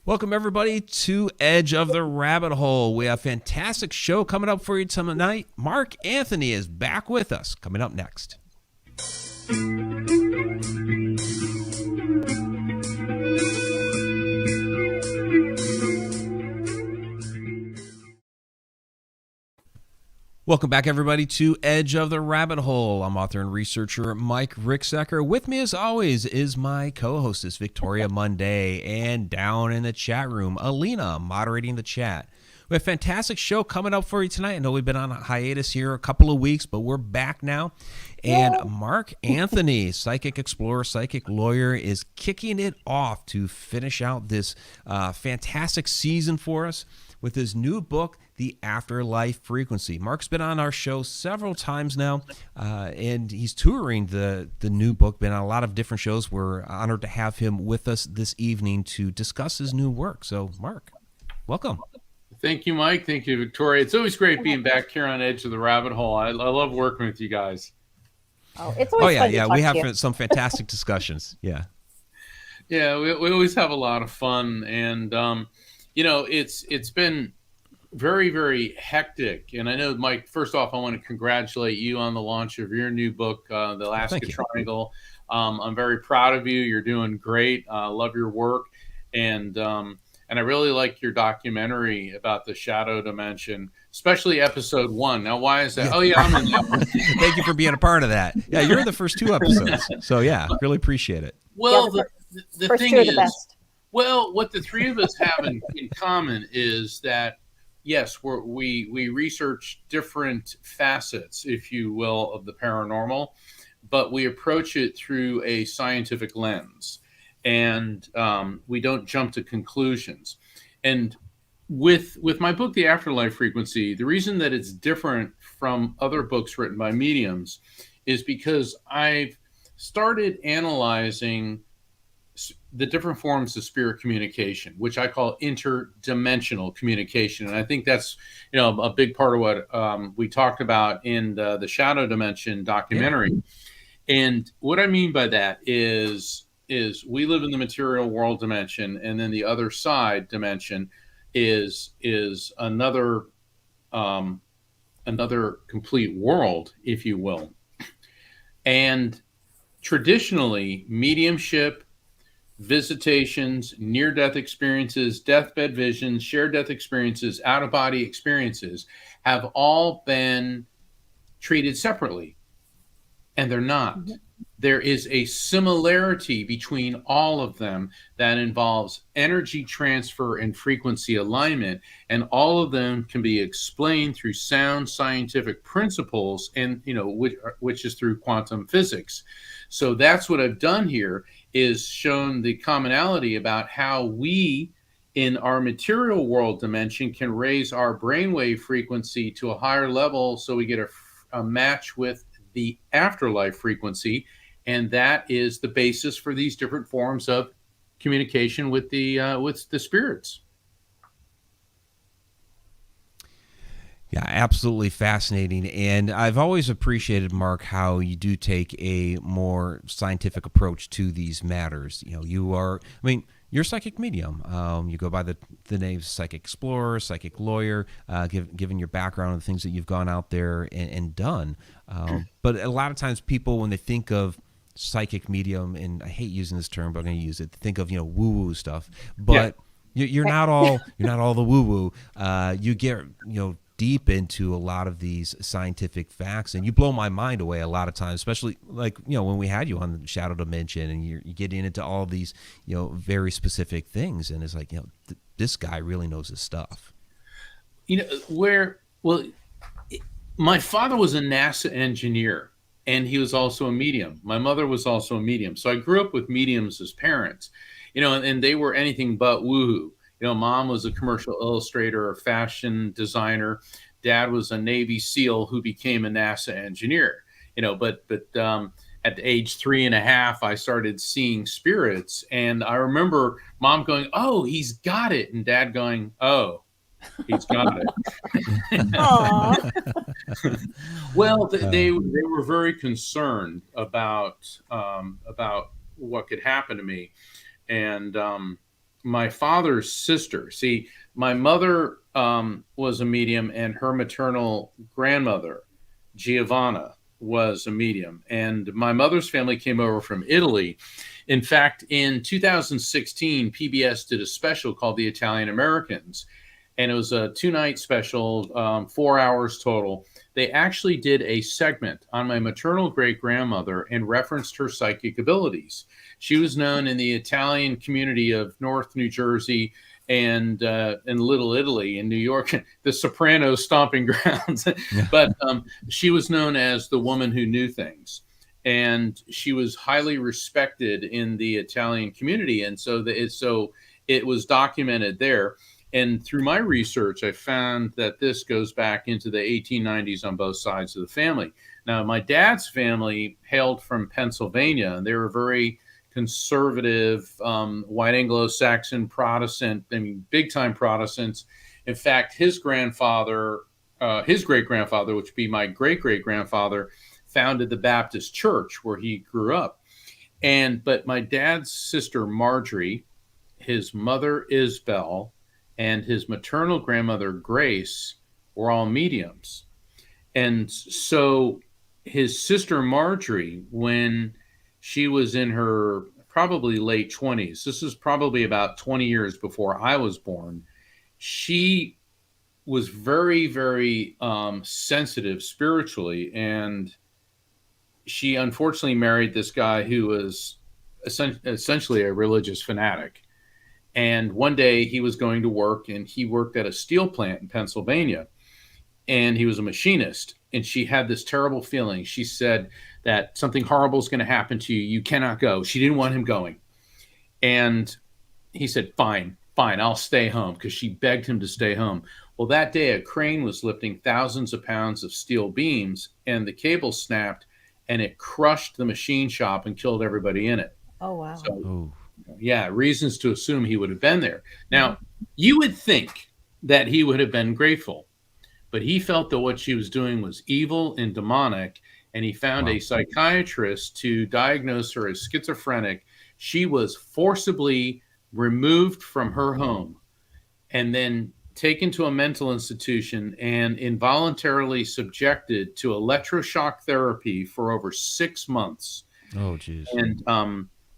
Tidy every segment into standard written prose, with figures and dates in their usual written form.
Welcome, everybody, to Edge of the Rabbit Hole. We have a fantastic show coming up for you tonight. Mark Anthony is back with us, coming up next. Welcome back, everybody, to Edge of the Rabbit Hole. I'm author and researcher Mike Ricksecker. With me, as always, is my co-hostess, Victoria Monday, and down in the chat room, Alina, moderating the chat. We have a fantastic show coming up for you tonight. I know we've been on a hiatus here a couple of weeks, but we're back now. And Mark Anthony, psychic explorer, psychic lawyer, is kicking it off to finish out this fantastic season for us with his new book, The Afterlife Frequency. Mark's been on our show several times now, and he's touring the new book, been on a lot of different shows. We're honored to have him with us this evening to discuss his new work. So, Mark, welcome. Thank you, Mike. Thank you, Victoria. It's always great being back here on Edge of the Rabbit Hole. I love working with you guys. Oh, it's always fun to talk we to have you. some fantastic discussions. Yeah, we always have a lot of fun, and it's been very, very hectic. And I know, Mike, first off, I want to congratulate you on the launch of your new book, The Alaska Triangle. I'm very proud of you. You're doing great. I love your work. And I really like your documentary about the shadow dimension, especially episode 1. Now, why is that? Yeah. Oh, yeah, I'm in that one. Thank you for being a part of that. Yeah, you're in the first 2 episodes. So, yeah, really appreciate it. Well, the first thing 2 are the is, best. well, what the 3 of us have in common is that, yes, we research different facets, if you will, of the paranormal, but we approach it through a scientific lens, and we don't jump to conclusions. And with my book, The Afterlife Frequency, the reason that it's different from other books written by mediums is because I've started analyzing the different forms of spirit communication, which I call interdimensional communication. And I think that's, a big part of what we talked about in the Shadow Dimension documentary. Yeah. And what I mean by that is we live in the material world dimension, and then the other side dimension is another complete world, if you will. And traditionally, mediumship, visitations, near-death experiences, deathbed visions, shared death experiences, out-of-body experiences have all been treated separately, and they're not. Mm-hmm. There is a similarity between all of them that involves energy transfer and frequency alignment, and all of them can be explained through sound scientific principles, and which is through quantum physics. So that's what I've done here, is shown the commonality about how we in our material world dimension can raise our brainwave frequency to a higher level, so we get a match with the afterlife frequency. And that is the basis for these different forms of communication with the spirits. Yeah, absolutely fascinating. And I've always appreciated, Mark, how you do take a more scientific approach to these matters. You're a psychic medium. You go by the name psychic explorer, psychic lawyer, given your background and the things that you've gone out there and done. But a lot of times people, when they think of psychic medium, and I hate using this term, but I'm going to use it, think of, woo-woo stuff. But you're not all the woo-woo. You get, deep into a lot of these scientific facts, and you blow my mind away a lot of times, especially when we had you on the Shadow Dimension, and you're getting into all these very specific things, and it's like this guy really knows his stuff. My father was a NASA engineer, and he was also a medium. My mother was also a medium, so I grew up with mediums as parents, and they were anything but woohoo. Mom was a commercial illustrator or fashion designer. Dad was a Navy SEAL who became a NASA engineer. But at age 3.5, I started seeing spirits, and I remember Mom going, "Oh, he's got it," and Dad going, "Oh, he's got it." Well, they were very concerned about what could happen to me, and my father's sister. See, my mother was a medium, and her maternal grandmother, Giovanna, was a medium. And my mother's family came over from Italy. In fact, in 2016, PBS did a special called The Italian Americans, and it was a 2-night special, 4 hours total. They actually did a segment on my maternal great grandmother and referenced her psychic abilities. She was known in the Italian community of North New Jersey and in Little Italy in New York, the Sopranos stomping grounds. But she was known as the woman who knew things. And she was highly respected in the Italian community. And so it was documented there. And through my research, I found that this goes back into the 1890s on both sides of the family. Now, my dad's family hailed from Pennsylvania, and they were very conservative, white Anglo-Saxon Protestant, I mean, big-time Protestants. In fact, his great-grandfather, which would be my great-great-grandfather, founded the Baptist church where he grew up. But my dad's sister, Marjorie, his mother, Isabel, and his maternal grandmother, Grace, were all mediums. And so his sister, Marjorie, when she was in her probably late 20s, this is probably about 20 years before I was born, she was very, very sensitive spiritually. And she unfortunately married this guy who was essentially a religious fanatic. And one day he was going to work, and he worked at a steel plant in Pennsylvania, and he was a machinist. And she had this terrible feeling. She said that something horrible is going to happen to you. You cannot go. She didn't want him going. And he said, fine, I'll stay home, because she begged him to stay home. Well, that day a crane was lifting thousands of pounds of steel beams, and the cable snapped, and it crushed the machine shop and killed everybody in it. Oh, wow. So, yeah, reasons to assume he would have been there. Now, you would think that he would have been grateful, but he felt that what she was doing was evil and demonic, and he found a psychiatrist to diagnose her as schizophrenic. She was forcibly removed from her home and then taken to a mental institution and involuntarily subjected to electroshock therapy for over 6 months. Oh, geez. And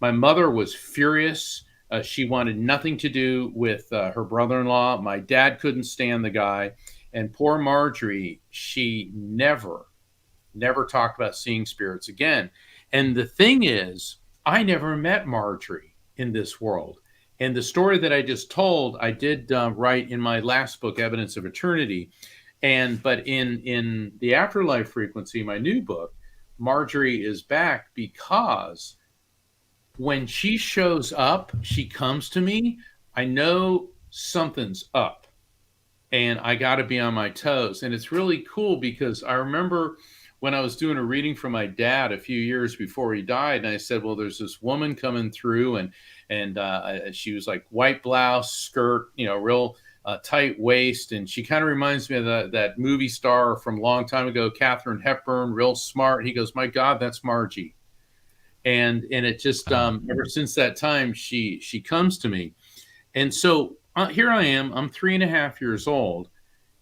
my mother was furious. She wanted nothing to do with her brother-in-law. My dad couldn't stand the guy. And poor Marjorie, she never talked about seeing spirits again. And the thing is, I never met Marjorie in this world. And the story that I just told, I did write in my last book, Evidence of Eternity. But in the Afterlife Frequency, my new book, Marjorie is back, because when she shows up, she comes to me, I know something's up, and I got to be on my toes. And it's really cool, because I remember when I was doing a reading for my dad a few years before he died, and I said, well, there's this woman coming through, and she was like white blouse, skirt, real tight waist, and she kind of reminds me of that movie star from a long time ago, Katharine Hepburn, real smart. He goes, my God, that's Margie. And it just ever since that time, she comes to me. And so here I am, I'm 3.5 years old,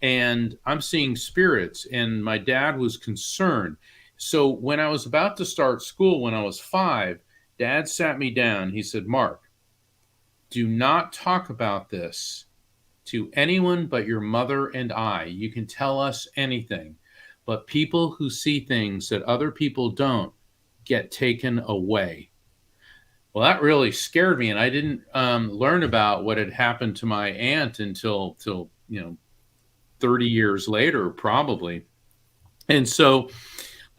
and I'm seeing spirits, and my dad was concerned. So when I was about to start school, when I was 5, Dad sat me down. He said, Mark, do not talk about this to anyone but your mother and I. You can tell us anything, but people who see things that other people don't get taken away. Well, that really scared me, and I didn't learn about what had happened to my aunt until 30 years later, probably. And so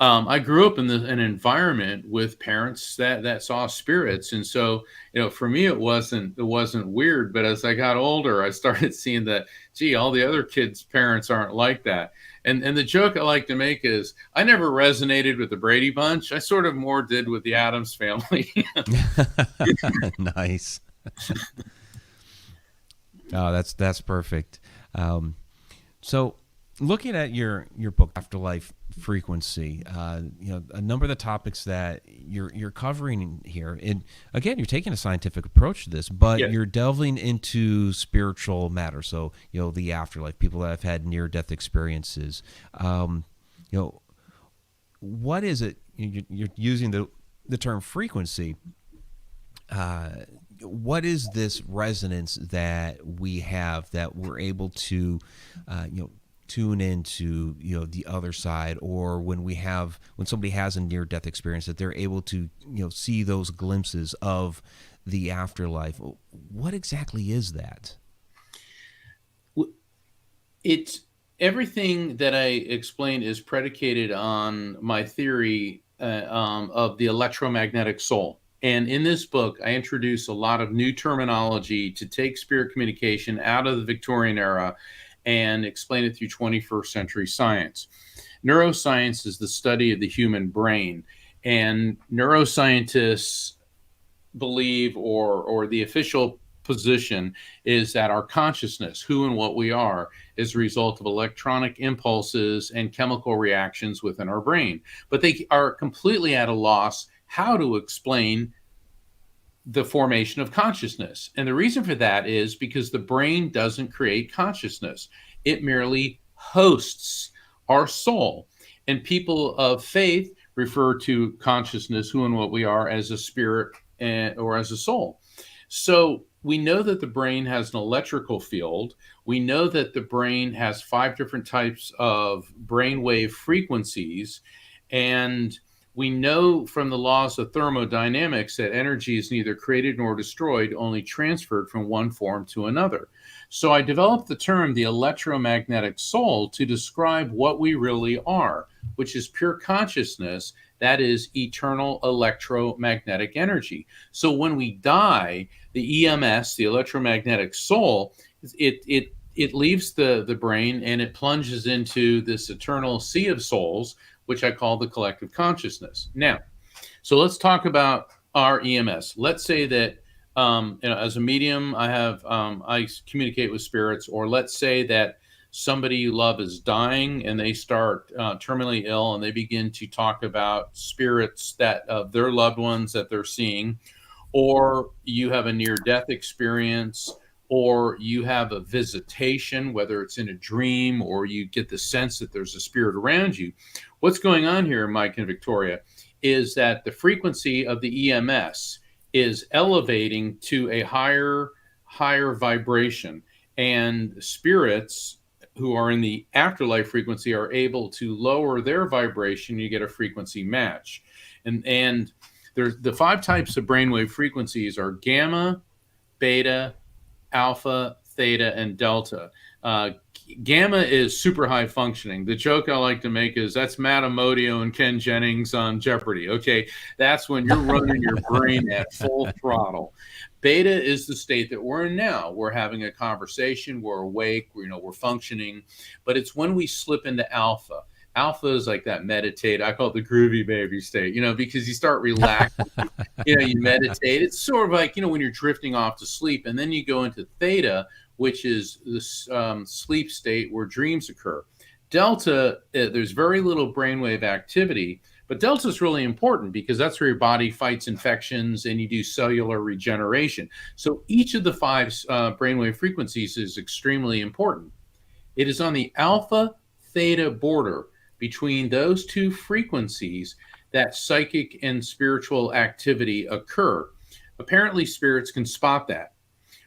I grew up in an environment with parents that saw spirits, and so for me it wasn't weird. But as I got older, I started seeing that, gee, all the other kids' parents aren't like that. And the joke I like to make is, I never resonated with the Brady Bunch. I sort of more did with the Addams Family. Nice. Oh, that's perfect. So looking at your book, Afterlife Frequency, a number of the topics that you're covering here, and again, you're taking a scientific approach to this, but Yeah. you're delving into spiritual matter. So, the afterlife, people that have had near-death experiences. What is it? You're using the term frequency. What is this resonance that we have that we're able to, tune into, the other side, or when somebody has a near-death experience, that they're able to, see those glimpses of the afterlife? What exactly is that? It's everything that I explained is predicated on my theory of the electromagnetic soul. And in this book, I introduce a lot of new terminology to take spirit communication out of the Victorian era and explain it through 21st century science. Neuroscience is the study of the human brain, and neuroscientists believe, or the official position is, that our consciousness, who and what we are, is a result of electronic impulses and chemical reactions within our brain. But they are completely at a loss how to explain the formation of consciousness. And the reason for that is because the brain doesn't create consciousness. It merely hosts our soul. And people of faith refer to consciousness, who and what we are, as a spirit or as a soul. So we know that the brain has an electrical field. We know that the brain has 5 different types of brainwave frequencies. And we know from the laws of thermodynamics that energy is neither created nor destroyed, only transferred from one form to another. So I developed the term the electromagnetic soul to describe what we really are, which is pure consciousness, that is eternal electromagnetic energy. So when we die, the EMS, the electromagnetic soul, it leaves the brain and it plunges into this eternal sea of souls, which I call the collective consciousness. Now, so let's talk about our EMS. Let's say that as a medium, I communicate with spirits, or let's say that somebody you love is dying and they start terminally ill, and they begin to talk about spirits that of their loved ones that they're seeing, or you have a near-death experience, or you have a visitation, whether it's in a dream or you get the sense that there's a spirit around you. What's going on here, Mike and Victoria, is that the frequency of the EMS is elevating to a higher vibration, and spirits who are in the afterlife frequency are able to lower their vibration. You get a frequency match. And there's the 5 types of brainwave frequencies are gamma, beta, alpha, theta, and delta. Gamma is super high functioning. The joke I like to make is that's Matt Amodio and Ken Jennings on Jeopardy. Okay, that's when you're running your brain at full throttle. Beta is the state that we're in now. We're having a conversation, we're awake, we're functioning, but it's when we slip into alpha. Alpha is like that meditate. I call it the groovy baby state, because you start relaxing, you meditate. It's sort of like, when you're drifting off to sleep, and then you go into theta, which is this sleep state where dreams occur. Delta, there's very little brainwave activity, but delta is really important because that's where your body fights infections and you do cellular regeneration. So each of the 5 brainwave frequencies is extremely important. It is on the alpha theta border between those 2 frequencies that psychic and spiritual activity occur. Apparently, spirits can spot that,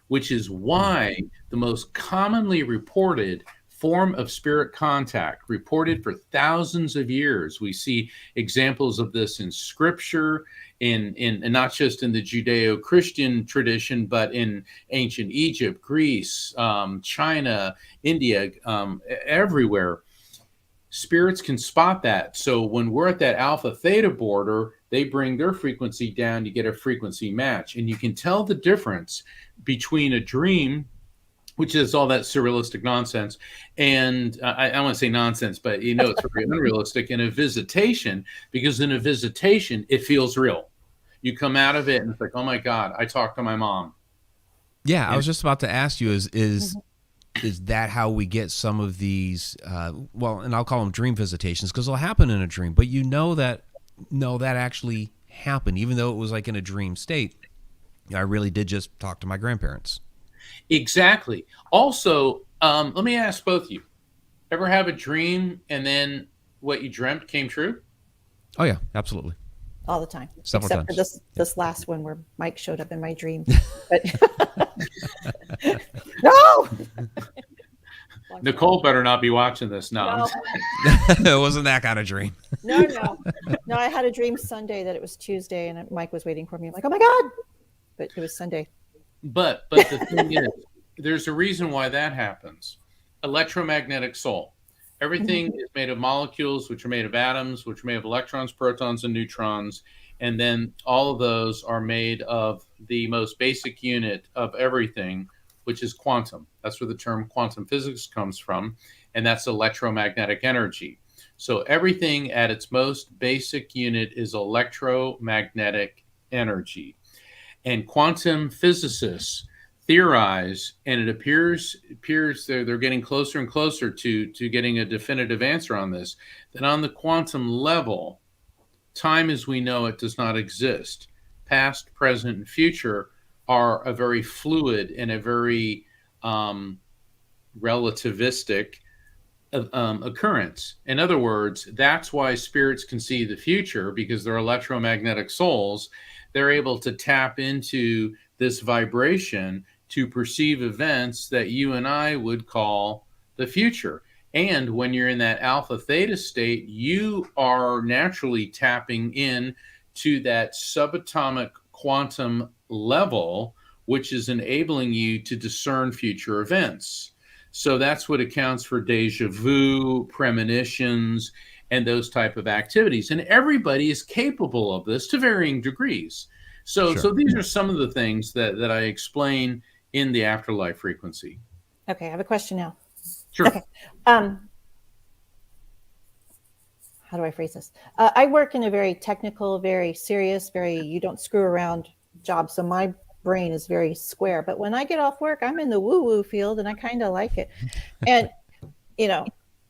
which is why the most commonly reported form of spirit contact, reported for thousands of years. We see examples of this in scripture, in not just in the Judeo-Christian tradition, but in ancient Egypt, Greece, China, India, everywhere. Spirits can spot that. So when we're at that alpha theta border, they bring their frequency down, you get a frequency match. And you can tell the difference between a dream, which is all that surrealistic nonsense, and I want to say nonsense, but it's very unrealistic, and a visitation, because in a visitation, it feels real. You come out of it and it's like, oh my God, I talked to my mom. Yeah, I was just about to ask you, is is that how we get some of these, and I'll call them dream visitations because they'll happen in a dream, but that actually happened, even though it was like in a dream state. I really did just talk to my grandparents. Exactly. Also, let me ask both of you, ever have a dream and then what you dreamt came true? Oh yeah, absolutely. All the time. Several Except times. for this last one where Mike showed up in my dream. But no. Nicole better not be watching this. No. It wasn't that kind of dream. No. I had a dream Sunday that it was Tuesday and Mike was waiting for me. I'm like, oh my God. But it was Sunday. But the thing is, there's a reason why that happens. Electromagnetic soul. Everything is made of molecules, which are made of atoms, which are made of electrons, protons, and neutrons. And then all of those are made of the most basic unit of everything, which is quantum. That's where the term quantum physics comes from. And that's electromagnetic energy. So everything at its most basic unit is electromagnetic energy. And quantum physicists theorize, and it appears they're getting closer and closer to getting a definitive answer on this, that on the quantum level, time as we know it does not exist. Past, present, and future are a very fluid and a very relativistic occurrence. In other words, that's why spirits can see the future, because they're electromagnetic souls. They're able to tap into this vibration to perceive events that you and I would call the future. And when you're in that alpha theta state, you are naturally tapping in to that subatomic quantum level, which is enabling you to discern future events. So that's what accounts for deja vu, premonitions, and those type of activities. And everybody is capable of this to varying degrees. So these are some of the things that I explain in the Afterlife Frequency. Okay, I have a question now. Sure. Okay. How do I phrase this? I work in a very technical, very serious, you don't screw around job. So my brain is very square. But when I get off work, I'm in the woo-woo field and I kind of like it. And,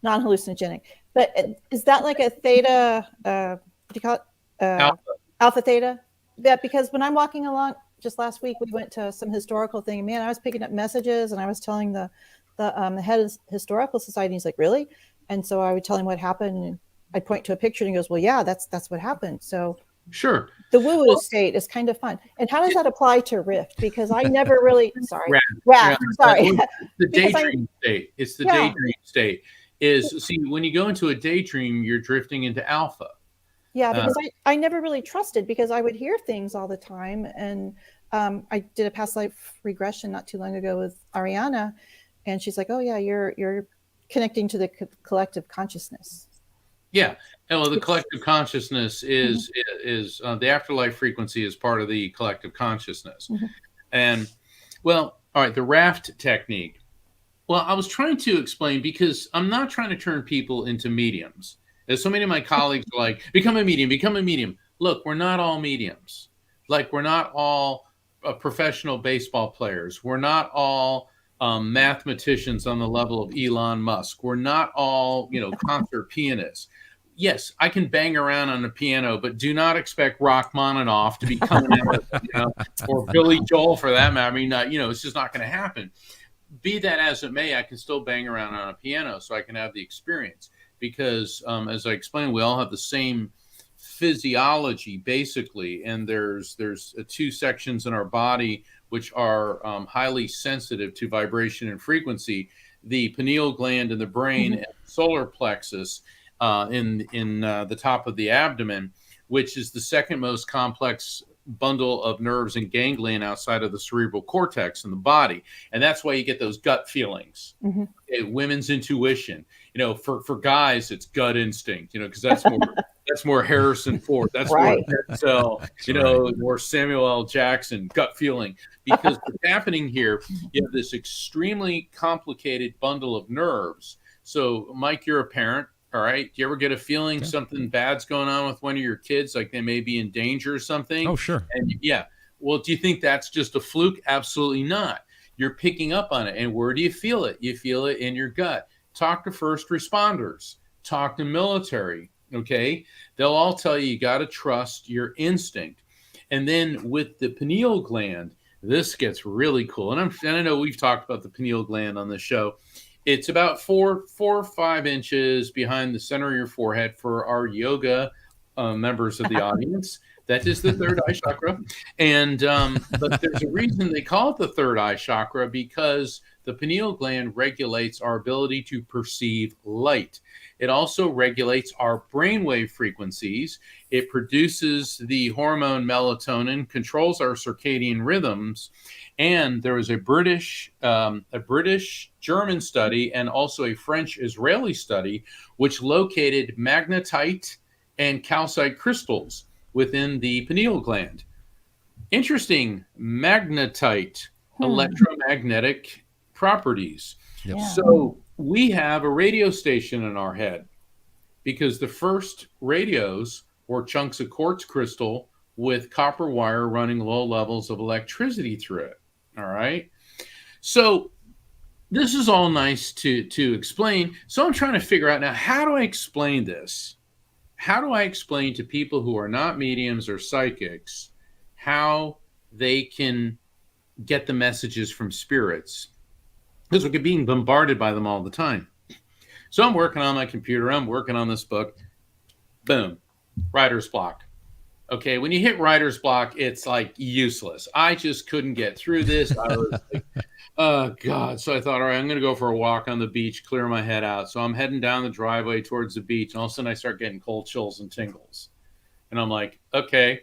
non-hallucinogenic. But is that like a theta, what do you call it? Alpha theta? Yeah, because when I'm walking along, just last week, we went to some historical thing. Man, I was picking up messages and I was telling the head of the historical society. He's like, really? And so I would tell him what happened. And I'd point to a picture and he goes, well, yeah, that's what happened. So sure. The woo-woo state is kind of fun. And how does that apply to Rift? Because I never really, RAFT, sorry. The daydream state. It's the daydream state. See, when you go into a daydream, you're drifting into alpha. Yeah, because I never really trusted, because I would hear things all the time. And I did a past life regression not too long ago with Ariana. And she's like, oh, yeah, you're connecting to the collective consciousness. Yeah. Well, the collective consciousness is the afterlife frequency is part of the collective consciousness. Mm-hmm. And, well, all right, the RAFT technique. Well, I was trying to explain, because I'm not trying to turn people into mediums. As so many of my colleagues are like, become a medium. Look, we're not all mediums. Like, we're not all professional baseball players. We're not all mathematicians on the level of Elon Musk. We're not all, concert pianists. Yes, I can bang around on the piano, but do not expect Rachmaninoff to be coming out, or Billy Joel for that matter. I mean, it's just not going to happen. Be that as it may, I can still bang around on a piano so I can have the experience, because as I explained, we all have the same physiology basically, and there's two sections in our body which are highly sensitive to vibration and frequency: the pineal gland in the brain, and solar plexus in the top of the abdomen, which is the second most complex bundle of nerves and ganglion outside of the cerebral cortex in the body. And that's why you get those gut feelings. Mm-hmm. Okay, women's intuition, for guys, it's gut instinct, because that's more Harrison Ford. That's right. More Samuel L. Jackson, gut feeling. Because what's happening here, you have this extremely complicated bundle of nerves. So, Mike, you're a parent. All right. Do you ever get a feeling something bad's going on with one of your kids, like they may be in danger or something? Oh, sure. And well, do you think that's just a fluke? Absolutely not. you're picking up on it. And where do you feel it? You feel it in your gut. Talk to first responders, talk to military. Okay. They'll all tell you got to trust your instinct. And then with the pineal gland, this gets really cool. And I know we've talked about the pineal gland on this show. It's about 4 or 5 inches behind the center of your forehead for our yoga members of the audience. That is the third eye chakra. And but there's a reason they call it the third eye chakra, because the pineal gland regulates our ability to perceive light. It also regulates our brainwave frequencies. It produces the hormone melatonin, controls our circadian rhythms. And there was a British German study and also a French-Israeli study which located magnetite and calcite crystals within the pineal gland. Interesting, magnetite, electromagnetic properties. Yep. Yeah. So we have a radio station in our head because the first radios were chunks of quartz crystal with copper wire running low levels of electricity through it. All right. So this is all nice to explain. So I'm trying to figure out now, how do I explain this? How do I explain to people who are not mediums or psychics how they can get the messages from spirits? Because we're being bombarded by them all the time. So I'm working on my computer. I'm working on this book. Boom. Writer's block. Okay, when you hit writer's block, it's like useless. I just couldn't get through this. I was like, oh, God. So I thought, all right, I'm going to go for a walk on the beach, clear my head out. So I'm heading down the driveway towards the beach, and all of a sudden I start getting cold chills and tingles. And I'm like, okay,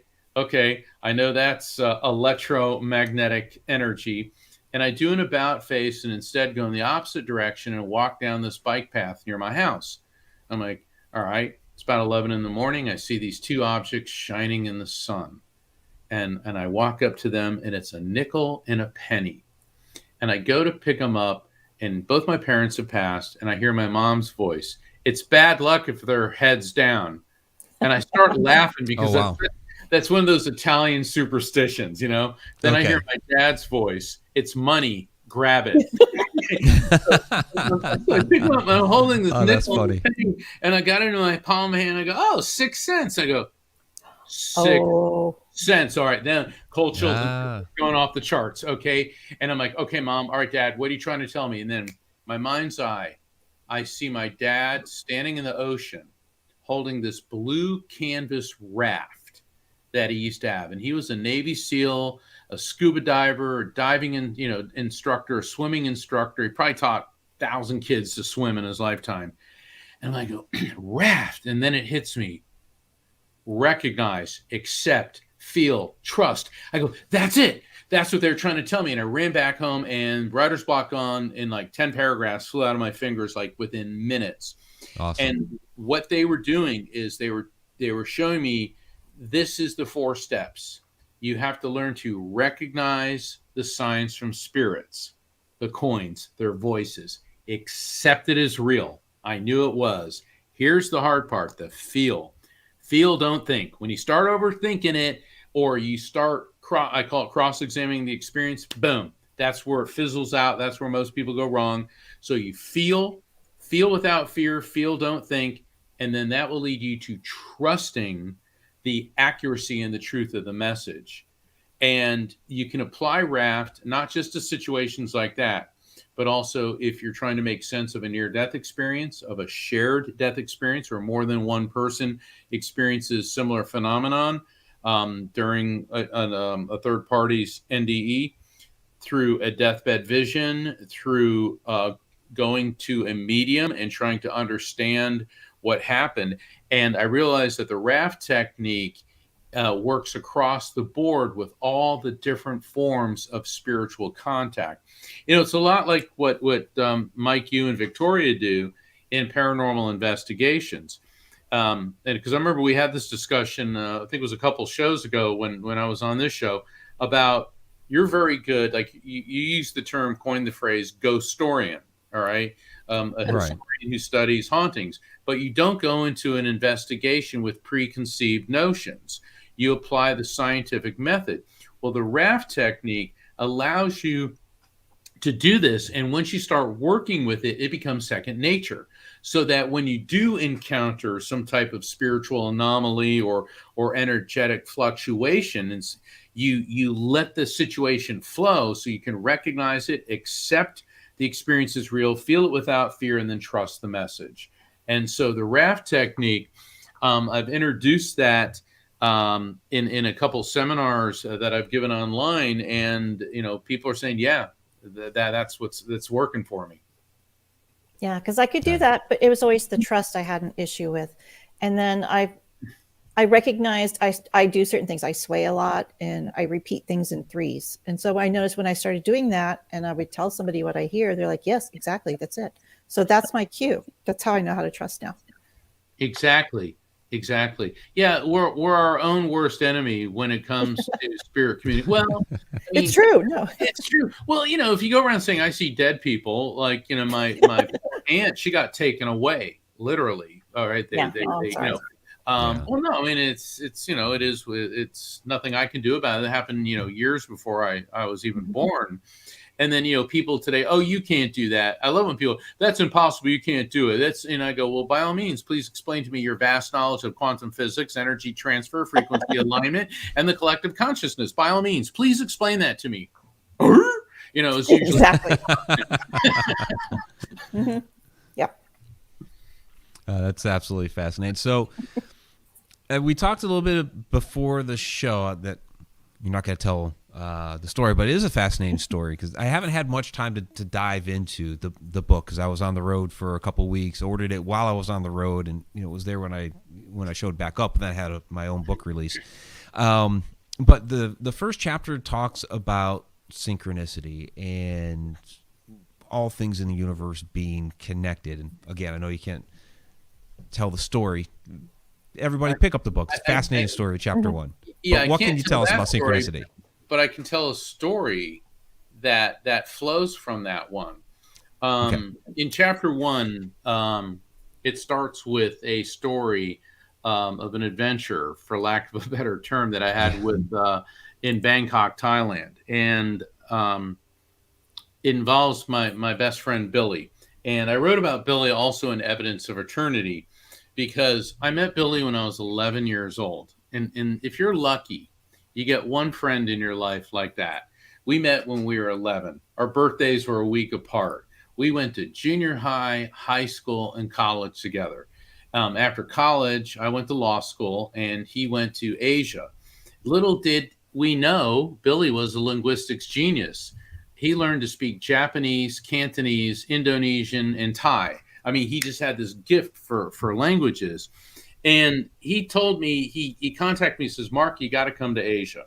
I know that's electromagnetic energy. And I do an about face and instead go in the opposite direction and walk down this bike path near my house. I'm like, all right. It's about 11 in the morning. I see these 2 objects shining in the sun. And I walk up to them, and it's a nickel and a penny. And I go to pick them up, and both my parents have passed, and I hear my mom's voice. It's bad luck if their head's down. And I start laughing because that's one of those Italian superstitions, you know. Then I hear my dad's voice. It's money. Grab it. I'm holding this nickel penny, and I got it in my palm of my hand. I go, 6 cents. I go, 6 cents. All right, then cold chills going off the charts. Okay, and I'm like, okay, Mom. All right, Dad. What are you trying to tell me? And then my mind's eye, I see my dad standing in the ocean, holding this blue canvas raft that he used to have, and he was a Navy SEAL, a scuba diver, a diving instructor, a swimming instructor. He probably taught 1,000 kids to swim in his lifetime. And I go, raft. And then it hits me. Recognize, accept, feel, trust. I go, that's it. That's what they're trying to tell me. And I ran back home, and writer's block on in like 10 paragraphs flew out of my fingers like within minutes. Awesome. And what they were doing is they were showing me, this is the 4 steps. You have to learn to recognize the signs from spirits, the coins, their voices, accept it as real. I knew it was. Here's the hard part, the feel. Feel, don't think. When you start overthinking it, or you start, I call it cross-examining the experience, boom, that's where it fizzles out. That's where most people go wrong. So you feel without fear, feel, don't think, and then that will lead you to trusting the accuracy and the truth of the message. And you can apply RAFT not just to situations like that, but also if you're trying to make sense of a near-death experience, of a shared death experience, or more than one person experiences similar phenomenon during a third party's NDE, through a deathbed vision, through going to a medium and trying to understand what happened. And I realized that the RAFT technique works across the board with all the different forms of spiritual contact. You know, it's a lot like what Mike, you and Victoria do in paranormal investigations. And because I remember we had this discussion, I think it was a couple shows ago when I was on this show, about you're very good, like you use the term, coined the phrase ghostorian, all right? A historian who studies hauntings, but you don't go into an investigation with preconceived notions. You apply the scientific method. Well, the RAFT technique allows you to do this. And once you start working with it, it becomes second nature. So that when you do encounter some type of spiritual anomaly or energetic fluctuation, and you let the situation flow so you can recognize it, accept the experience is real, feel it without fear, and then trust the message. And so the RAFT technique, I've introduced that in a couple seminars that I've given online, and people are saying, yeah, that's working for me. Yeah, because I could do that, but it was always the trust I had an issue with. And then I recognized I do certain things. I sway a lot and I repeat things in threes. And so I noticed when I started doing that and I would tell somebody what I hear, they're like, yes, exactly. That's it. So that's my cue. That's how I know how to trust now. Exactly. Yeah, we're our own worst enemy when it comes to spirit community. Well, I mean, it's true. No, it's true. Well, if you go around saying I see dead people, like my aunt, she got taken away, literally. All right, they well, no, I mean it's it's nothing I can do about it. It happened years before I was even born. And then, people today, oh, you can't do that. I love when people, that's impossible. You can't do it. And I go, well, by all means, please explain to me your vast knowledge of quantum physics, energy transfer, frequency alignment, and the collective consciousness. By all means, please explain that to me. It's usually exactly. Mm-hmm. Yep. That's absolutely fascinating. So we talked a little bit before the show that you're not going to tell the story, but it is a fascinating story because I haven't had much time to dive into the book because I was on the road for a couple of weeks, ordered it while I was on the road, and it was there when I showed back up, and then I had my own book release. But the first chapter talks about synchronicity and all things in the universe being connected. And again, I know you can't tell the story. Everybody pick up the book. It's a fascinating story, chapter 1. Yeah, but what can you tell us about synchronicity? But I can tell a story that flows from that one. In chapter 1, it starts with a story of an adventure, for lack of a better term, that I had with in Bangkok, Thailand, and involves my best friend Billy. And I wrote about Billy also in Evidence of Eternity because I met Billy when I was 11 years old. And if you're lucky, you get one friend in your life like that. We met when we were 11. Our birthdays were a week apart. We went to junior high, high school, and college together. After college, I went to law school, and he went to Asia. Little did we know, Billy was a linguistics genius. He learned to speak Japanese, Cantonese, Indonesian, and Thai. I mean, he just had this gift for languages. And he told me, he contacted me, says, Mark, you got to come to Asia.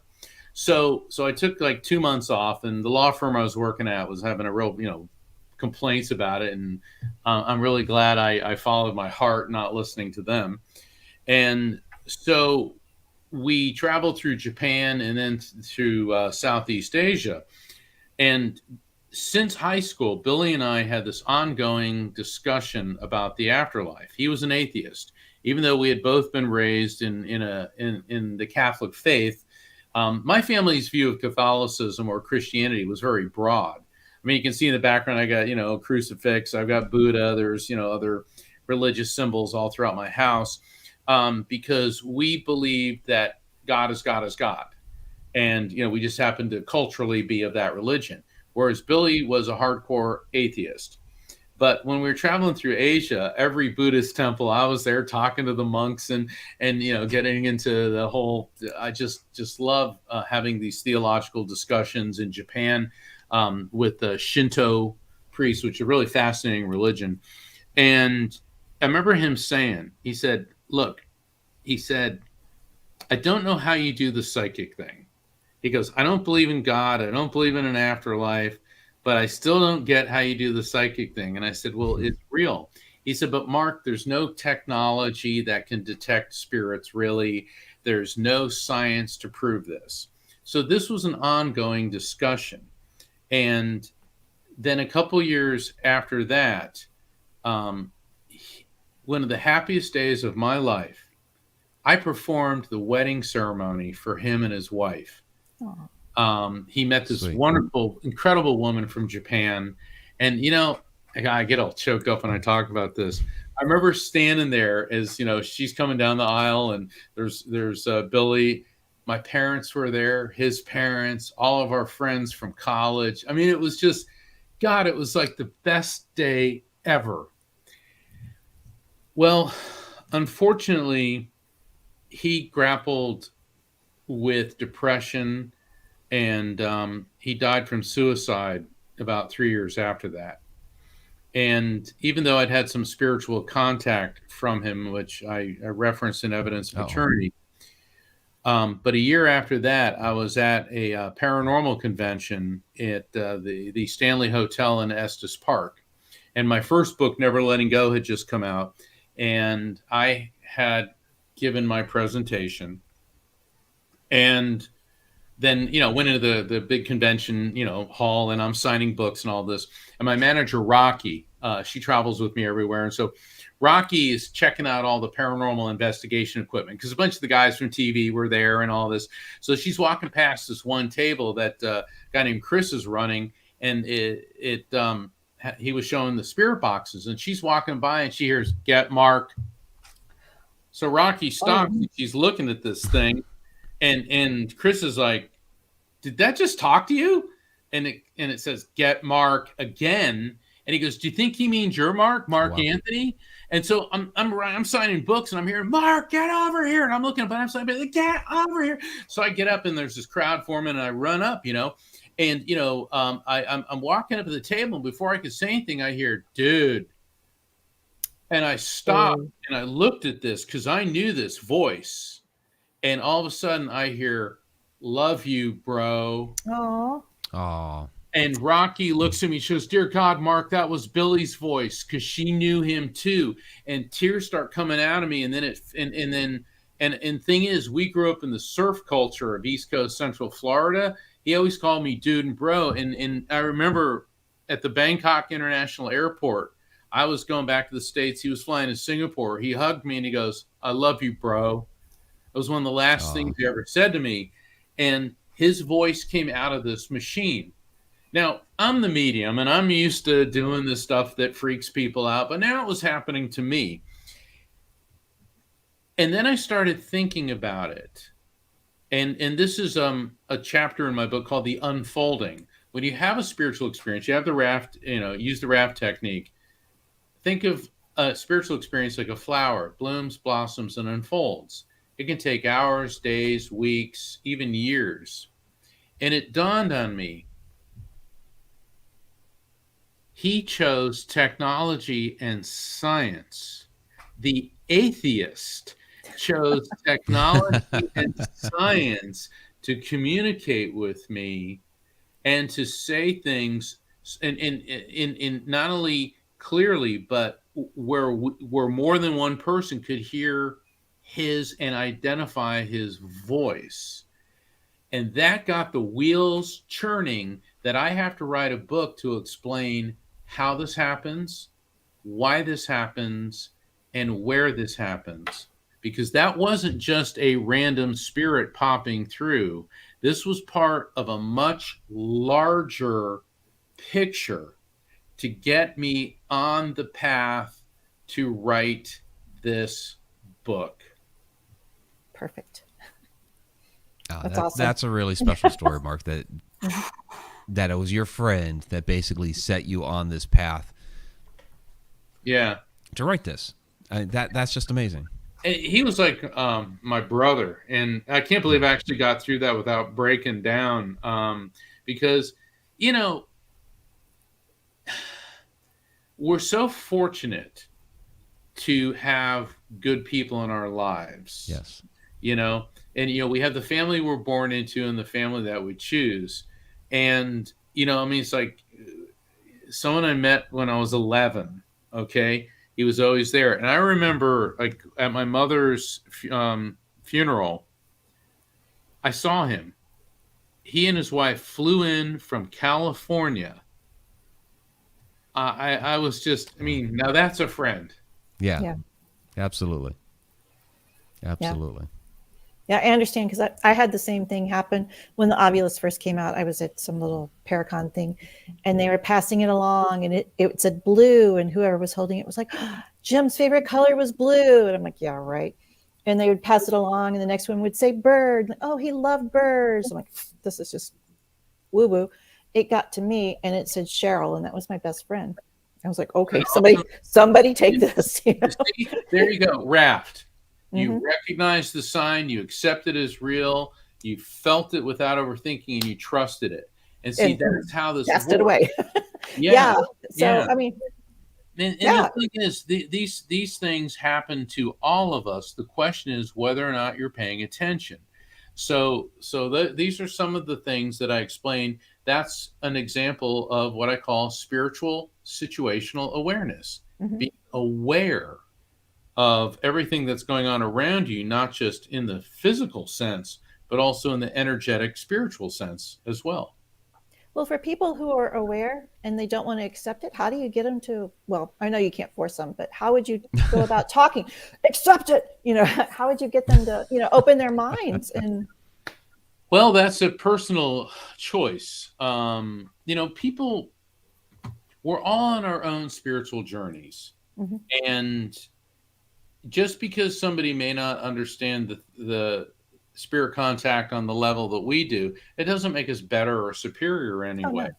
So I took like 2 months off, and the law firm I was working at was having a real, complaints about it. And I'm really glad I followed my heart, not listening to them. And so we traveled through Japan and then through Southeast Asia. And since high school, Billy and I had this ongoing discussion about the afterlife. He was an atheist. Even though we had both been raised in the Catholic faith, my family's view of Catholicism or Christianity was very broad. I mean, you can see in the background, I got, a crucifix, I've got Buddha, there's, other religious symbols all throughout my house, because we believe that God is God is God. And, we just happen to culturally be of that religion. Whereas Billy was a hardcore atheist. But when we were traveling through Asia, every Buddhist temple, I was there talking to the monks and getting into the whole. I just love having these theological discussions in Japan with the Shinto priests, which is a really fascinating religion. And I remember him saying, he said, I don't know how you do the psychic thing. He goes, I don't believe in God. I don't believe in an afterlife. But I still don't get how you do the psychic thing. And I said, well, it's real. He said, but Mark, there's no technology that can detect spirits, really. There's no science to prove this. So this was an ongoing discussion. And then a couple years after that, one of the happiest days of my life, I performed the wedding ceremony for him and his wife. Aww. He met this Sweet. wonderful, incredible woman from Japan. And, you know, I get all choked up when I talk about this. I remember standing there as, you know, she's coming down the aisle, and there's Billy. My parents were there, his parents, all of our friends from college. I mean, it was just, God, it was like the best day ever. Well, unfortunately, he grappled with depression, and he died from suicide about 3 years after that. And even though I'd had some spiritual contact from him, which I referenced in Evidence of Eternity, but a year after that, I was at a paranormal convention at the Stanley Hotel in Estes Park. And my first book, Never Letting Go, had just come out. And I had given my presentation. And then, you know, went into the big convention, you know, hall, and I'm signing books and all this. And my manager, Rocky, she travels with me everywhere. And so Rocky is checking out all the paranormal investigation equipment, because a bunch of the guys from TV were there and all this. So she's walking past this one table that a guy named Chris is running, and he was showing the spirit boxes, and she's walking by and she hears, "Get Mark." So Rocky stops, and she's looking at this thing, and Chris is like, "Did that just talk to you?" And it says, "Get Mark" again. And he goes, "Do you think he means your Mark Anthony?" And so I'm signing books, and I'm hearing, "Mark, get over here." And I'm looking up, and I'm saying, "Get over here." So I get up, and there's this crowd forming, and I run up, you know, and, you know, I'm walking up to the table, and before I could say anything, I hear, "Dude." And I stopped, and I looked at this, because I knew this voice. And all of a sudden I hear, "Love you, bro." Oh. And Rocky looks at me. She goes, "Dear God, Mark, that was Billy's voice," because she knew him too. And tears start coming out of me. And then and thing is, we grew up in the surf culture of East Coast Central Florida. He always called me dude and bro. And I remember at the Bangkok International Airport, I was going back to the States. He was flying to Singapore. He hugged me and he goes, "I love you, bro." It was one of the last things he ever said to me. And his voice came out of this machine. Now, I'm the medium, and I'm used to doing this stuff that freaks people out, but now it was happening to me. And then I started thinking about it. And this is a chapter in my book called The Unfolding. When you have a spiritual experience, you have the RAFT, you know, use the RAFT technique. Think of a spiritual experience like a flower. It blooms, blossoms, and unfolds. It can take hours, days, weeks, even years. And it dawned on me, he chose technology and science. The atheist chose technology and science to communicate with me and to say things in not only clearly, but where more than one person could hear his and identify his voice. And that got the wheels churning, that I have to write a book to explain how this happens, why this happens, and where this happens. Because that wasn't just a random spirit popping through. This was part of a much larger picture to get me on the path to write this book. Perfect. Oh, That's awesome. That's a really special story, Mark, that it was your friend that basically set you on this path. Yeah. To write this. That's just amazing. He was like my brother, and I can't believe I actually got through that without breaking down, because, you know, we're so fortunate to have good people in our lives. Yes. You know, and, you know, we have the family we're born into and the family that we choose. And, you know, I mean, it's like someone I met when I was 11, okay? He was always there. And I remember, like, at my mother's funeral, I saw him. He and his wife flew in from California. I was just, I mean, now that's a friend. Yeah. Absolutely. Absolutely. Yeah, I understand, because I had the same thing happen when the Ovilus first came out. I was at some little Paracon thing, and they were passing it along, and it said blue, and whoever was holding it was like, oh, Jim's favorite color was blue. And I'm like, yeah, right. And they would pass it along, and the next one would say bird. Like, oh, he loved birds. I'm like, this is just woo-woo. It got to me, and it said Cheryl, and that was my best friend. I was like, okay, somebody take this. You know? See, there you go, RAFT. You recognize the sign, you accept it as real, you felt it without overthinking, and you trusted it. And see, that's how this cast it away. Yeah. So, I mean, and the thing is, these things happen to all of us. The question is whether or not you're paying attention. So these are some of the things that I explained. That's an example of what I call spiritual situational awareness. Being aware of everything that's going on around you, not just in the physical sense, but also in the energetic, spiritual sense as well. Well, for people who are aware and they don't want to accept it, how do you get them to, well, I know you can't force them, but how would you go about talking? Accept it. You know, how would you get them to, open their minds? And well, that's a personal choice. People, we're all on our own spiritual journeys. And just because somebody may not understand the spirit contact on the level that we do, it doesn't make us better or superior anyway. No.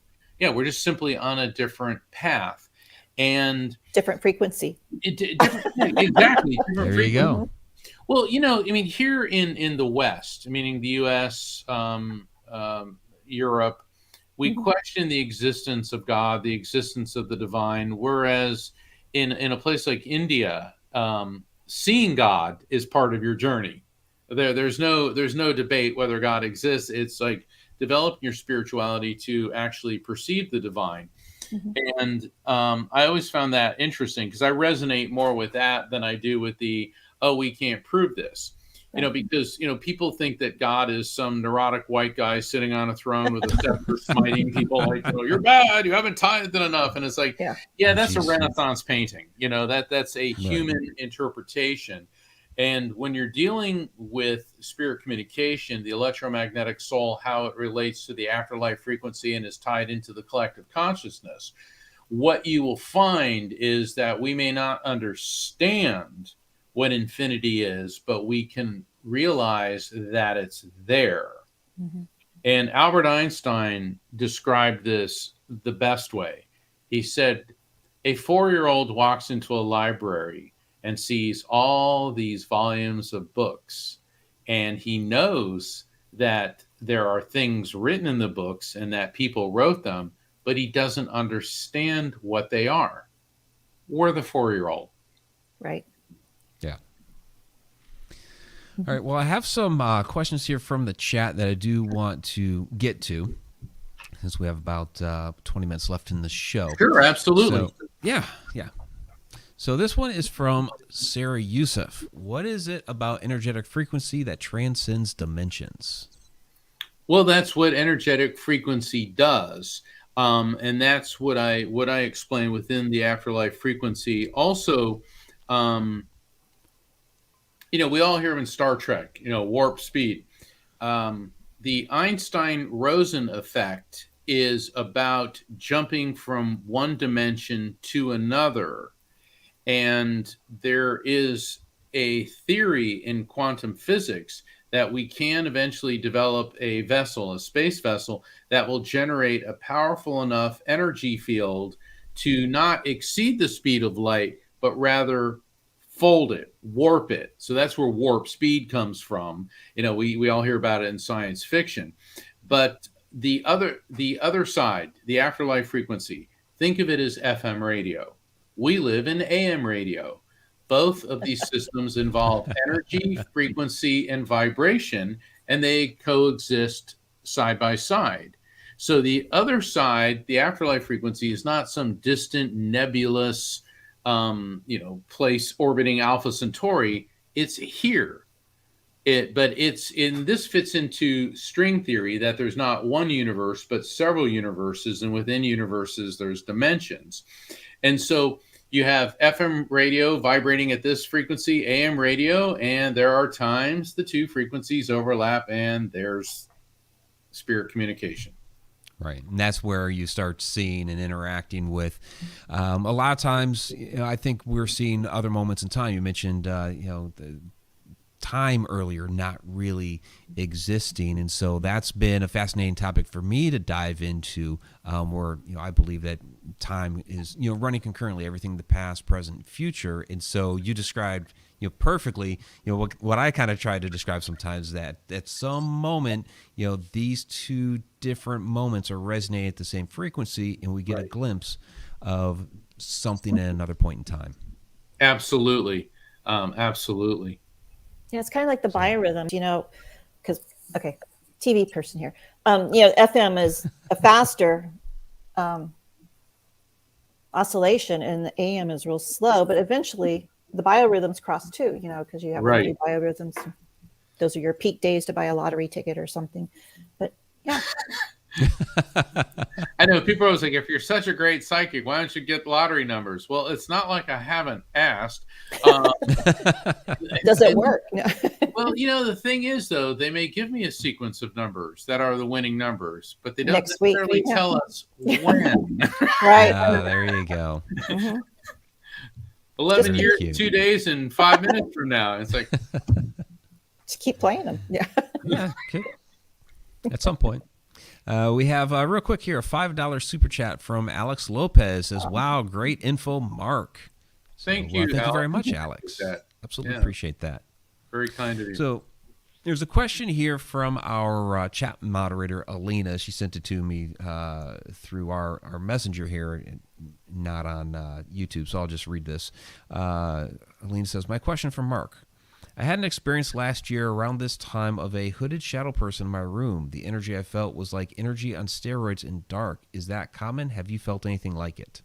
Yeah, we're just simply on a different path and different frequency. Exactly. Different there frequency. You go. Well, here in the West, meaning the U.S., Europe, we question the existence of God, the existence of the divine, whereas in a place like India, seeing God is part of your journey. There's no debate whether God exists. It's like developing your spirituality to actually perceive the divine. And I always found that interesting because I resonate more with that than I do with the, oh, we can't prove this. Because, people think that God is some neurotic white guy sitting on a throne with a scepter smiting people like, you're bad, you haven't tithed enough. And it's like, yeah, that's a Renaissance painting. That's a human interpretation. And when you're dealing with spirit communication, the electromagnetic soul, how it relates to the afterlife frequency and is tied into the collective consciousness, what you will find is that we may not understand what infinity is, but we can realize that it's there. And Albert Einstein described this the best way. He said, a 4-year-old walks into a library and sees all these volumes of books, and he knows that there are things written in the books and that people wrote them, but he doesn't understand what they are. We're the 4-year-old. Right. Yeah. All right. Well, I have some questions here from the chat that I do want to get to, since we have about 20 minutes left in the show. Sure, absolutely. So, yeah. So this one is from Sarah Youssef. What is it about energetic frequency that transcends dimensions? Well, that's what energetic frequency does. And that's what I explain within the afterlife frequency. Also, we all hear in Star Trek, warp speed. The Einstein-Rosen effect is about jumping from one dimension to another. And there is a theory in quantum physics that we can eventually develop a vessel, a space vessel, that will generate a powerful enough energy field to not exceed the speed of light, but rather fold it, warp it. So that's where warp speed comes from. We all hear about it in science fiction. But the other side, the afterlife frequency, think of it as FM radio. We live in AM radio. Both of these systems involve energy, frequency, and vibration, and they coexist side by side. So the other side, the afterlife frequency, is not some distant, nebulous, place orbiting Alpha Centauri. It's here. This fits into string theory that there's not one universe, but several universes, and within universes, there's dimensions. And so You have FM radio vibrating at this frequency, AM radio, and there are times the two frequencies overlap and there's spirit communication. Right. And that's where you start seeing and interacting with a lot of times, I think we're seeing other moments in time. You mentioned, the time earlier not really existing, and so that's been a fascinating topic for me to dive into, where I believe that time is running concurrently, everything, the past, present, future. And so you described perfectly what I kind of try to describe sometimes, that at some moment these two different moments are resonating at the same frequency, and we get a glimpse of something at another point in time. Absolutely. Absolutely. Yeah, it's kind of like the biorhythms, because, okay, TV person here. FM is a faster oscillation and the AM is real slow, but eventually the biorhythms cross too, because you have right. Biorhythms. Those are your peak days to buy a lottery ticket or something. But yeah. I know people are always like, if you're such a great psychic, why don't you get lottery numbers? Well, it's not like I haven't asked. Does it work? No. Well, the thing is, though, they may give me a sequence of numbers that are the winning numbers, but they don't necessarily tell us when. Right. There you go. Mm-hmm. 11 years, 2 days, and 5 minutes from now. It's like, just keep playing them. Yeah. Yeah. Okay. At some point. We have real quick here a $5 super chat from Alex Lopez. Says, "Wow, great info, Mark." Thank you. Thank you very much, Alex. Absolutely appreciate that. Very kind of you. So, there's a question here from our chat moderator, Alina. She sent it to me through our messenger here, not on YouTube. So I'll just read this. Alina says, "My question for Mark. I had an experience last year around this time of a hooded shadow person in my room. The energy I felt was like energy on steroids and dark. Is that common? Have you felt anything like it?"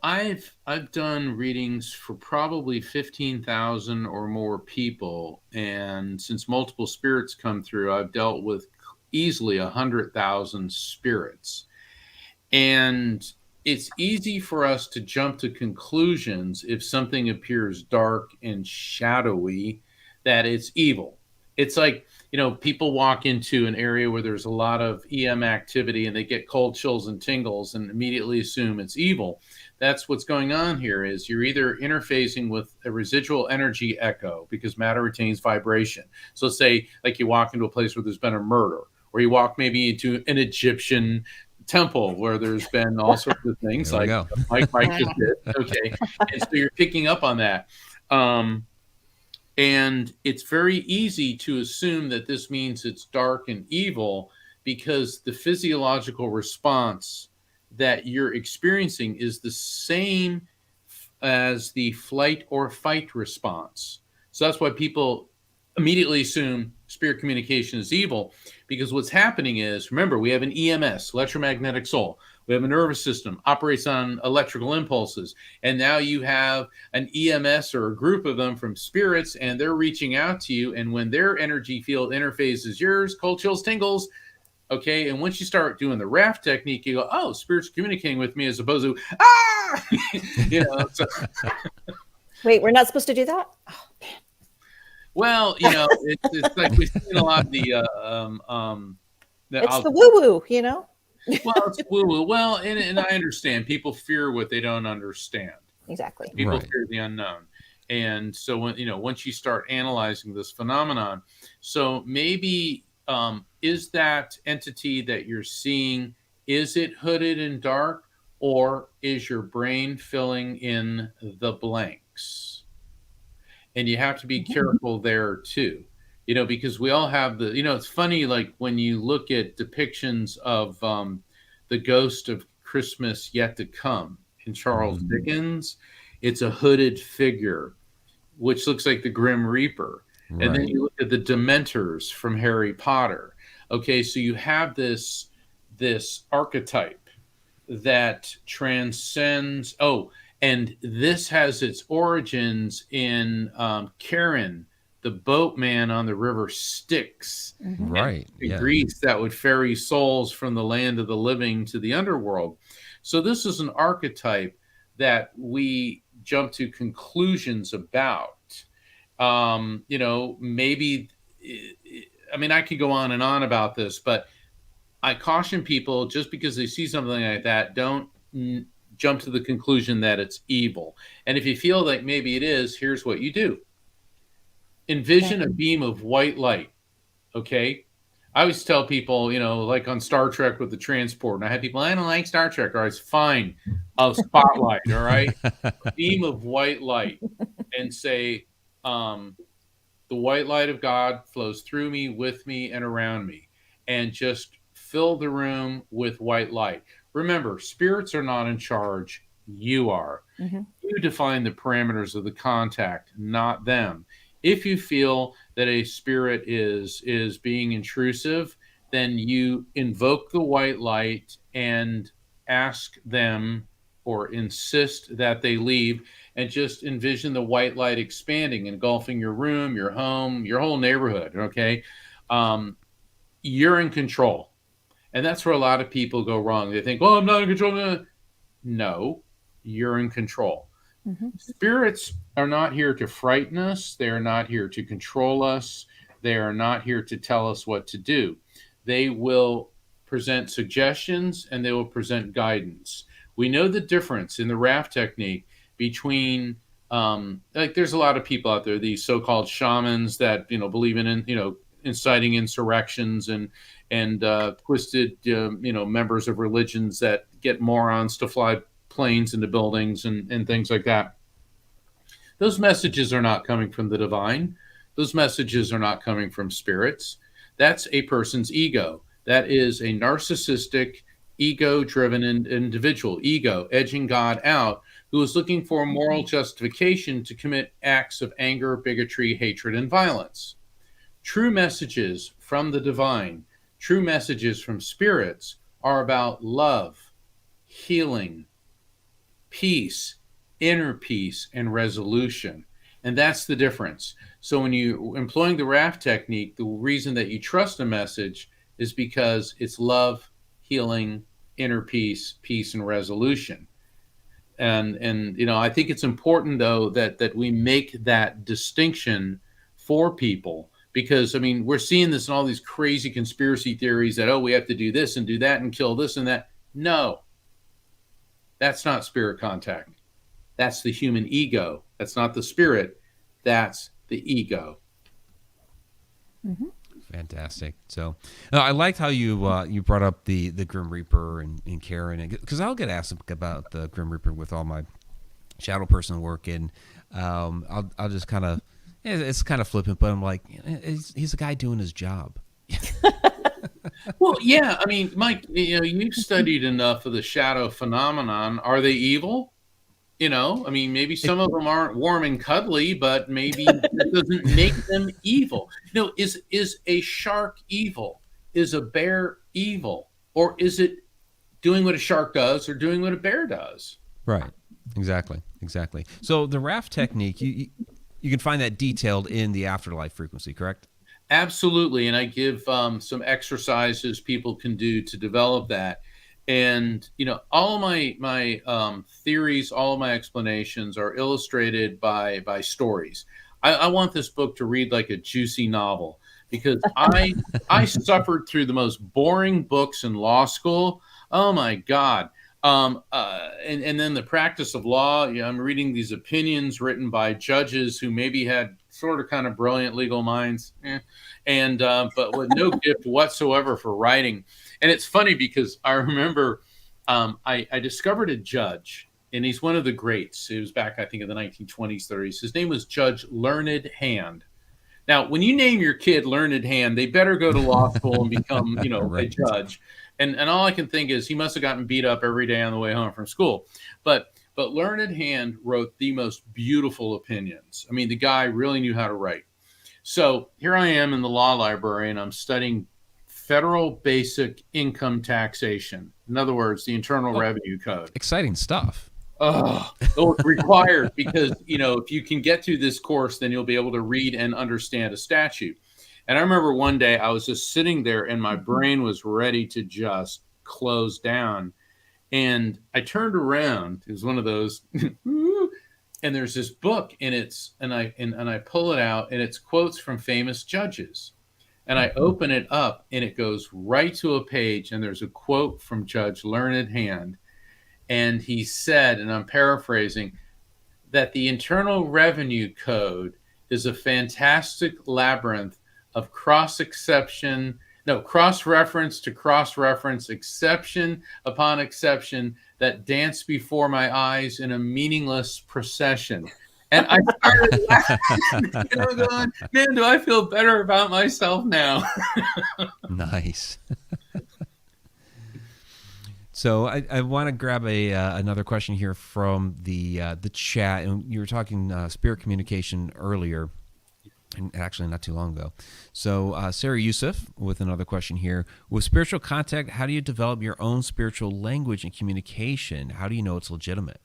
I've done readings for probably 15,000 or more people, and since multiple spirits come through, I've dealt with easily 100,000 spirits. And it's easy for us to jump to conclusions if something appears dark and shadowy that it's evil. It's like, people walk into an area where there's a lot of EM activity and they get cold chills and tingles and immediately assume it's evil. That's what's going on here, is you're either interfacing with a residual energy echo because matter retains vibration. So let's say like you walk into a place where there's been a murder, or you walk maybe into an Egyptian temple where there's been all sorts of things like Mike just did. Okay. And so you're picking up on that. And it's very easy to assume that this means it's dark and evil because the physiological response that you're experiencing is the same as the flight or fight response. So that's why people immediately assume spirit communication is evil, because what's happening is, remember, we have an EMS, electromagnetic soul. We have a nervous system, operates on electrical impulses. And now you have an EMS or a group of them from spirits, and they're reaching out to you. And when their energy field interfaces yours, cold chills, tingles. Okay. And once you start doing the RAFT technique, you go, oh, spirit's communicating with me, as opposed to, So. Wait, we're not supposed to do that? Oh, man. Well, it's like we've seen a lot of the it's the woo-woo, Well, it's woo-woo. Well, and I understand people fear what they don't understand. Exactly. People fear the unknown. And so when once you start analyzing this phenomenon, so maybe is that entity that you're seeing, is it hooded and dark, or is your brain filling in the blanks? And you have to be careful there too, because we all have it's funny, like when you look at depictions of the Ghost of Christmas Yet to Come in Charles Dickens, it's a hooded figure, which looks like the Grim Reaper. Right. And then you look at the Dementors from Harry Potter. Okay, so you have this archetype that transcends. Oh, and this has its origins in Charon, the boatman on the river Styx. Right. In Greece, that would ferry souls from the land of the living to the underworld. So this is an archetype that we jump to conclusions about. Maybe, I mean, I could go on and on about this, but I caution people, just because they see something like that, don't jump to the conclusion that it's evil. And if you feel like maybe it is, here's what you do. Envision a beam of white light. Okay. I always tell people, like on Star Trek with the transport, and I have people, I don't like Star Trek. All right, it's fine. A spotlight. All right. A beam of white light, and say, the white light of God flows through me, with me, and around me, and just fill the room with white light. Remember, spirits are not in charge. You are. Mm-hmm. You define the parameters of the contact, not them. If you feel that a spirit is being intrusive, then you invoke the white light and ask them, or insist that they leave, and just envision the white light expanding, engulfing your room, your home, your whole neighborhood. Okay. You're in control. And that's where a lot of people go wrong. They think, I'm not in control. No, you're in control. Mm-hmm. Spirits are not here to frighten us. They are not here to control us. They are not here to tell us what to do. They will present suggestions, and they will present guidance. We know the difference in the RAFT technique between, there's a lot of people out there, these so-called shamans that, believe in, inciting insurrections and twisted, members of religions that get morons to fly planes into buildings and things like that. Those messages are not coming from the divine. Those messages are not coming from spirits. That's a person's ego. That is a narcissistic, ego-driven individual, ego edging God out, who is looking for a moral justification to commit acts of anger, bigotry, hatred, and violence. True messages from the divine, true messages from spirits are about love, healing, peace, inner peace, and resolution. And that's the difference. So when you're employing the RAFT technique, the reason that you trust a message is because it's love, healing, inner peace, and resolution. And I think it's important, though, that we make that distinction for people, because, we're seeing this in all these crazy conspiracy theories that, we have to do this and do that and kill this and that. No, that's not spirit contact. That's the human ego. That's not the spirit. That's the ego. Mm-hmm. Fantastic. So I liked how you brought up the Grim Reaper and Karen, because I'll get asked about the Grim Reaper with all my shadow person work, and I'll just kind of, it's kind of flippant, but I'm like, he's a guy doing his job. Well, yeah. Mike, you've studied enough of the shadow phenomenon. Are they evil? Maybe some of them aren't warm and cuddly, but maybe that doesn't make them evil. Is a shark evil? Is a bear evil? Or is it doing what a shark does or doing what a bear does? Right. Exactly. So the RAFT technique, you can find that detailed in the Afterlife Frequency, correct? Absolutely. And I give some exercises people can do to develop that. And, all of my theories, all of my explanations are illustrated by stories. I want this book to read like a juicy novel, because I suffered through the most boring books in law school. Oh, my God. And then the practice of law, I'm reading these opinions written by judges who maybe had sort of kind of brilliant legal minds, but with no gift whatsoever for writing. And it's funny because I remember I discovered a judge, and he's one of the greats. It was back, I think, in the 1920s, 30s. His name was Judge Learned Hand. Now, when you name your kid Learned Hand, they better go to law school and become, right. A judge. And all I can think is he must have gotten beat up every day on the way home from school. But Learned Hand wrote the most beautiful opinions. The guy really knew how to write. So here I am in the law library, and I'm studying federal basic income taxation. In other words, the Internal Revenue Code. Exciting stuff. It's required because, if you can get through this course, then you'll be able to read and understand a statute. And I remember one day I was just sitting there and my brain was ready to just close down. And I turned around. It was one of those, and there's this book, and I pull it out, and it's quotes from famous judges. And I open it up, and it goes right to a page, and there's a quote from Judge Learned Hand. And he said, and I'm paraphrasing, that the Internal Revenue Code is a fantastic labyrinth of cross-reference to cross-reference, exception upon exception that dance before my eyes in a meaningless procession. And I started laughing. Going, man, do I feel better about myself now? Nice. So I want to grab another question here from the chat, and you were talking spirit communication earlier, and actually not too long ago. So Sarah Yusuf with another question here: with spiritual contact, how do you develop your own spiritual language and communication? How do you know it's legitimate?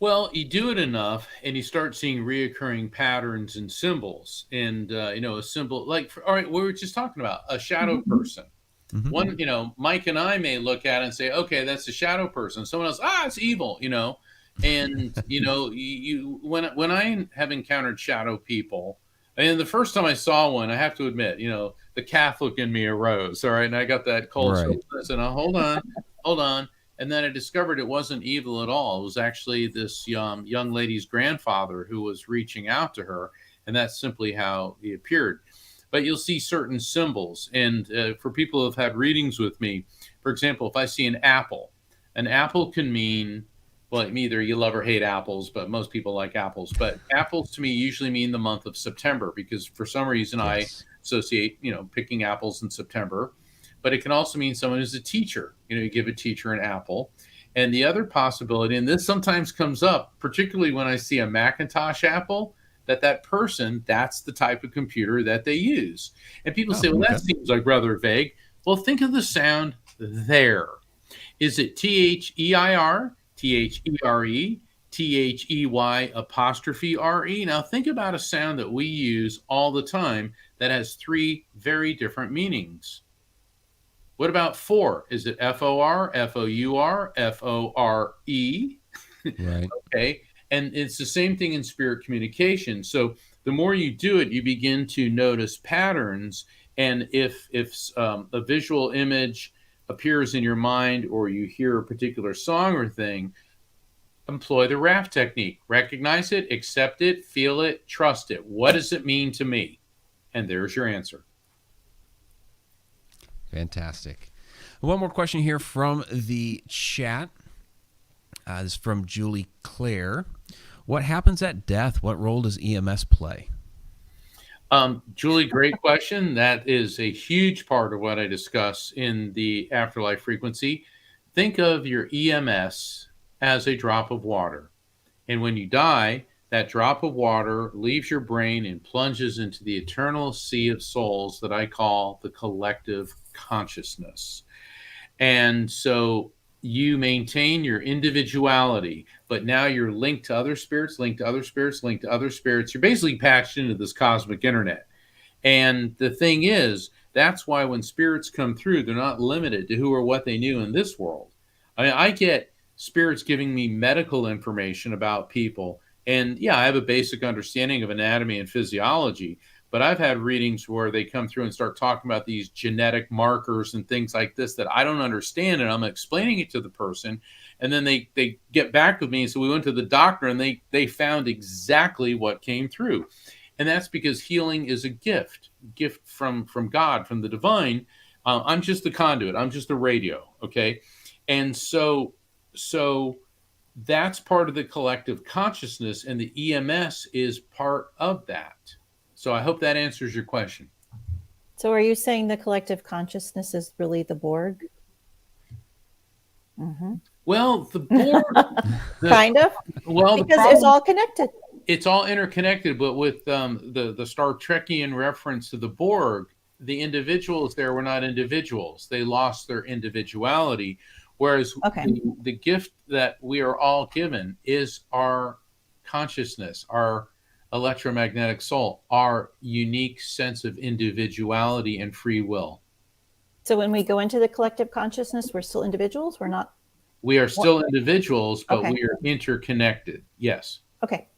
Well, you do it enough, and you start seeing reoccurring patterns and symbols, and a symbol like, all right, we were just talking about a shadow person. Mm-hmm. One, Mike and I may look at it and say, okay, that's a shadow person. Someone else, it's evil, and you when I have encountered shadow people, and the first time I saw one, I have to admit, the Catholic in me arose. All right, and I got that cold. Right. And hold on. And then I discovered it wasn't evil at all. It was actually this young lady's grandfather who was reaching out to her, and that's simply how he appeared. But you'll see certain symbols. And for people who have had readings with me, for example, if I see an apple can mean, well, either you love or hate apples, but most people like apples. But apples to me usually mean the month of September, because for some reason yes. I associate, picking apples in September. But it can also mean someone who's a teacher. You give a teacher an apple. And the other possibility, and this sometimes comes up, particularly when I see a Macintosh apple, that person, that's the type of computer that they use. And people say, well, that seems like rather vague. Well, think of the sound there. Is it T-H-E-I-R, T-H-E-R-E, T-H-E-Y apostrophe R-E? Now think about a sound that we use all the time that has three very different meanings. What about for? Is it F-O-R, F-O-U-R, F-O-R-E? Right. Okay. And it's the same thing in spirit communication. So the more you do it, you begin to notice patterns. And if a visual image appears in your mind, or you hear a particular song or thing, employ the RAFT technique. Recognize it, accept it, feel it, trust it. What does it mean to me? And there's your answer. Fantastic. One more question here from the chat. This is from Julie Claire. What happens at death? What role does EMS play? Julie, great question. That is a huge part of what I discuss in the Afterlife Frequency. Think of your EMS as a drop of water. And when you die, that drop of water leaves your brain and plunges into the eternal sea of souls that I call the collective consciousness. And so you maintain your individuality, but now you're linked to other spirits, linked to other spirits, linked to other spirits. You're basically patched into this cosmic internet. And the thing is, that's why when spirits come through, they're not limited to who or what they knew in this world. I mean, I get spirits giving me medical information about people. And yeah, I have a basic understanding of anatomy and physiology, but I've had readings where they come through and start talking about these genetic markers and things like this that I don't understand, and I'm explaining it to the person, and then they get back with me. And so we went to the doctor, and they found exactly what came through. And that's because healing is a gift from God, from the divine. I'm just the conduit. I'm just the radio, okay? And so that's part of the collective consciousness, and the EMS is part of that. So I hope that answers your question. So are you saying the collective consciousness is really the Borg? Mm-hmm. Well, the Borg... kind of? Well, because it's all connected. It's all interconnected, but with the Star Trekian reference to the Borg, the individuals there were not individuals. They lost their individuality, whereas the gift that we are all given is our consciousness, our electromagnetic soul, our unique sense of individuality and free will. So when we go into the collective consciousness, we're still individuals. We're not. We are still individuals, but Okay. we are interconnected. Yes. Okay.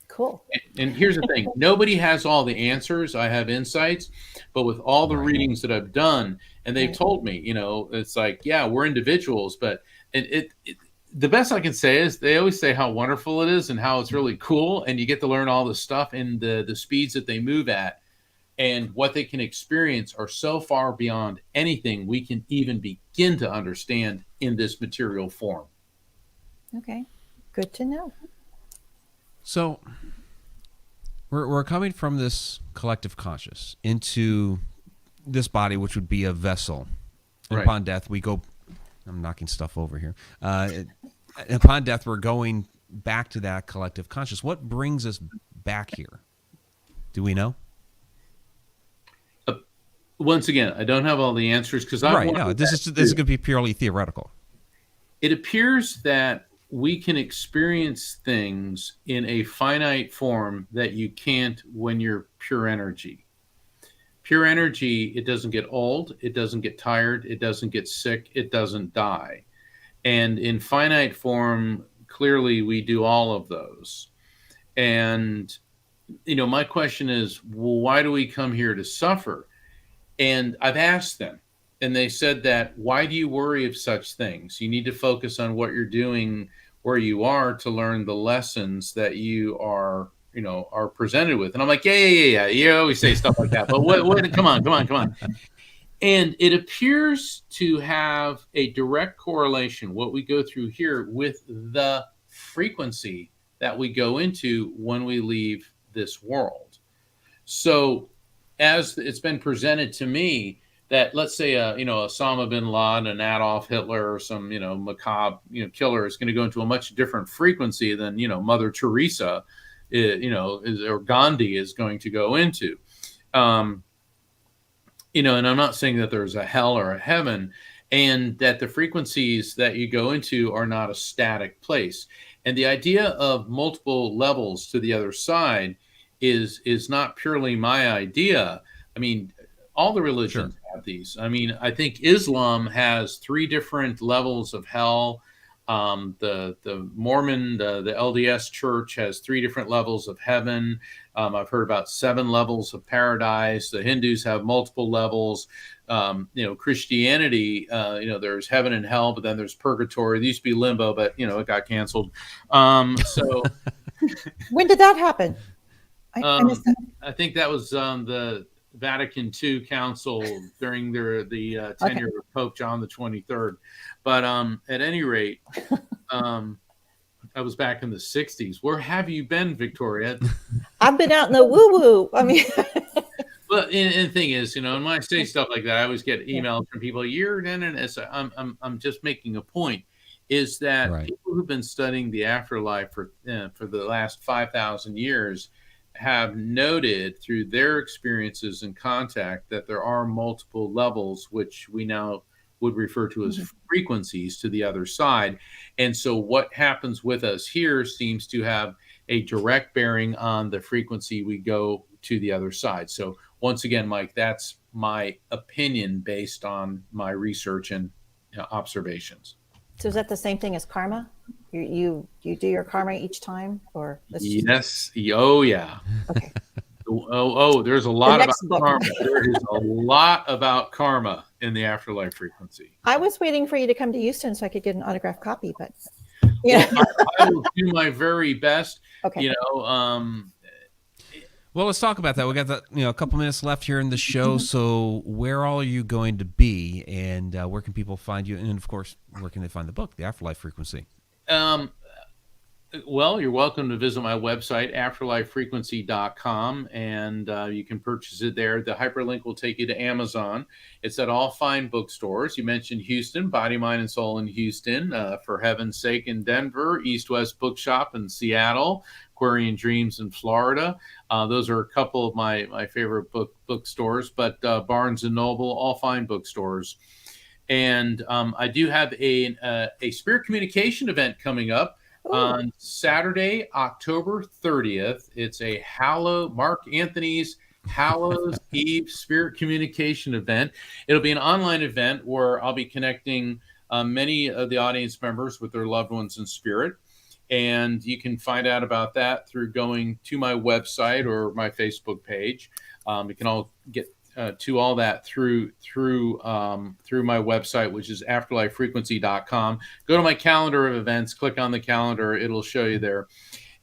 Cool. And here's the thing. Nobody has all the answers. I have insights, but with all the readings that I've done, and they've told me, it's like, yeah, we're individuals, but the best I can say is they always say how wonderful it is and how it's really cool. And you get to learn all this stuff, and the speeds that they move at and what they can experience are so far beyond anything we can even begin to understand in this material form. Okay. Good to know. So we're coming from this collective conscious into this body, which would be a vessel. And upon death, we go. I'm knocking stuff over here. Upon death, we're going back to that collective conscious. What brings us back here? Do we know? Once again, I don't have all the answers because this is going to be purely theoretical. It appears that we can experience things in a finite form that you can't when you're pure energy. Pure energy, it doesn't get old, it doesn't get tired, it doesn't get sick, it doesn't die. And in finite form, clearly we do all of those. And, my question is, well, why do we come here to suffer? And I've asked them, and they said that, why do you worry of such things? You need to focus on what you're doing where you are to learn the lessons that you are presented with. And I'm like, yeah. You always say stuff like that, but what, come on. And it appears to have a direct correlation, what we go through here, with the frequency that we go into when we leave this world. So as it's been presented to me, that let's say Osama bin Laden, an Adolf Hitler, or some macabre killer is going to go into a much different frequency than Mother Teresa, or Gandhi is going to go into. And I'm not saying that there's a hell or a heaven, and that the frequencies that you go into are not a static place. And the idea of multiple levels to the other side is not purely my idea. I mean, all the religions have these. I mean, I think Islam has 3 different levels of hell. The Mormon, the LDS church has 3 different levels of heaven. I've heard about 7 levels of paradise. The Hindus have multiple levels. Christianity, there's heaven and hell, but then there's purgatory. There used to be limbo, but it got canceled. So when did that happen? I missed that. I think that was the Vatican II Council during the tenure of Pope John the 23rd. But at any rate, I was back in the 60s. Where have you been, Victoria? I've been out in the woo-woo. I mean, but and the thing is, when I say stuff like that, I always get emails from people. I'm just making a point. Is that people who've been studying the afterlife for the last 5,000 years have noted through their experiences and contact that there are multiple levels, which we now would refer to as frequencies to the other side. And so what happens with us here seems to have a direct bearing on the frequency we go to the other side. So once again, Mike, that's my opinion based on my research and observations. So is that the same thing as karma? You do your karma each time, or yes? Oh yeah. Okay. There's a lot about karma. There is a lot about karma in the Afterlife Frequency. I was waiting for you to come to Houston so I could get an autographed copy, but I will do my very best. Okay. Well, let's talk about that. We got a couple minutes left here in the show. So, where all are you going to be, and where can people find you? And of course, where can they find the book, The Afterlife Frequency? Well, you're welcome to visit my website, afterlifefrequency.com, and you can purchase it there. The hyperlink will take you to Amazon. It's at all fine bookstores. You mentioned Houston, Body, Mind, and Soul in Houston, For Heaven's Sake in Denver, East West Bookshop in Seattle, Aquarian Dreams in Florida. Those are a couple of my favorite bookstores, but Barnes & Noble, all fine bookstores. And I do have a spirit communication event coming up on Saturday, October 30th. It's a Mark Anthony's Hallows Eve Spirit Communication event. It'll be an online event where I'll be connecting many of the audience members with their loved ones in spirit. And you can find out about that through going to my website or my Facebook page. You can all get to all that through my website, which is afterlifefrequency.com. Go to my calendar of events, click on the calendar, it'll show you there.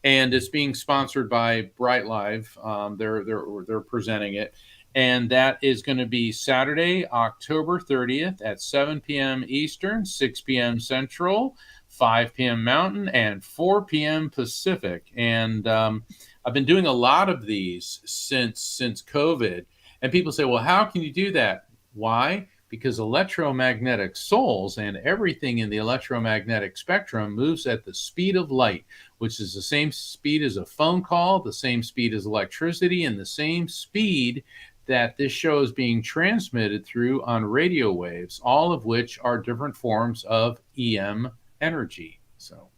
And it's being sponsored by Bright Live. They're presenting it, and that is going to be Saturday, October 30th at 7 p.m. Eastern, 6 p.m. Central, 5 p.m. Mountain, and 4 p.m. Pacific. And I've been doing a lot of these since COVID, and people say, "Well, how can you do that?" Why? Because electromagnetic souls and everything in the electromagnetic spectrum moves at the speed of light, which is the same speed as a phone call, the same speed as electricity, and the same speed that this show is being transmitted through on radio waves, all of which are different forms of EM energy. So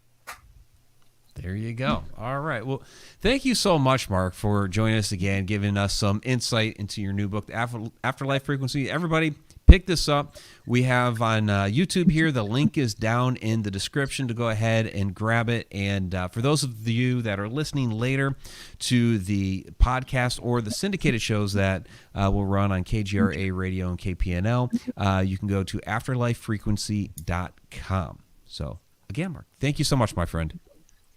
there you go. All right. Well, thank you so much, Mark, for joining us again, giving us some insight into your new book, Afterlife Frequency. Everybody, pick this up. We have on YouTube here. The link is down in the description to go ahead and grab it. And for those of you that are listening later to the podcast or the syndicated shows that will run on KGRA Radio and KPNL, you can go to afterlifefrequency.com. So, again, Mark, thank you so much, my friend.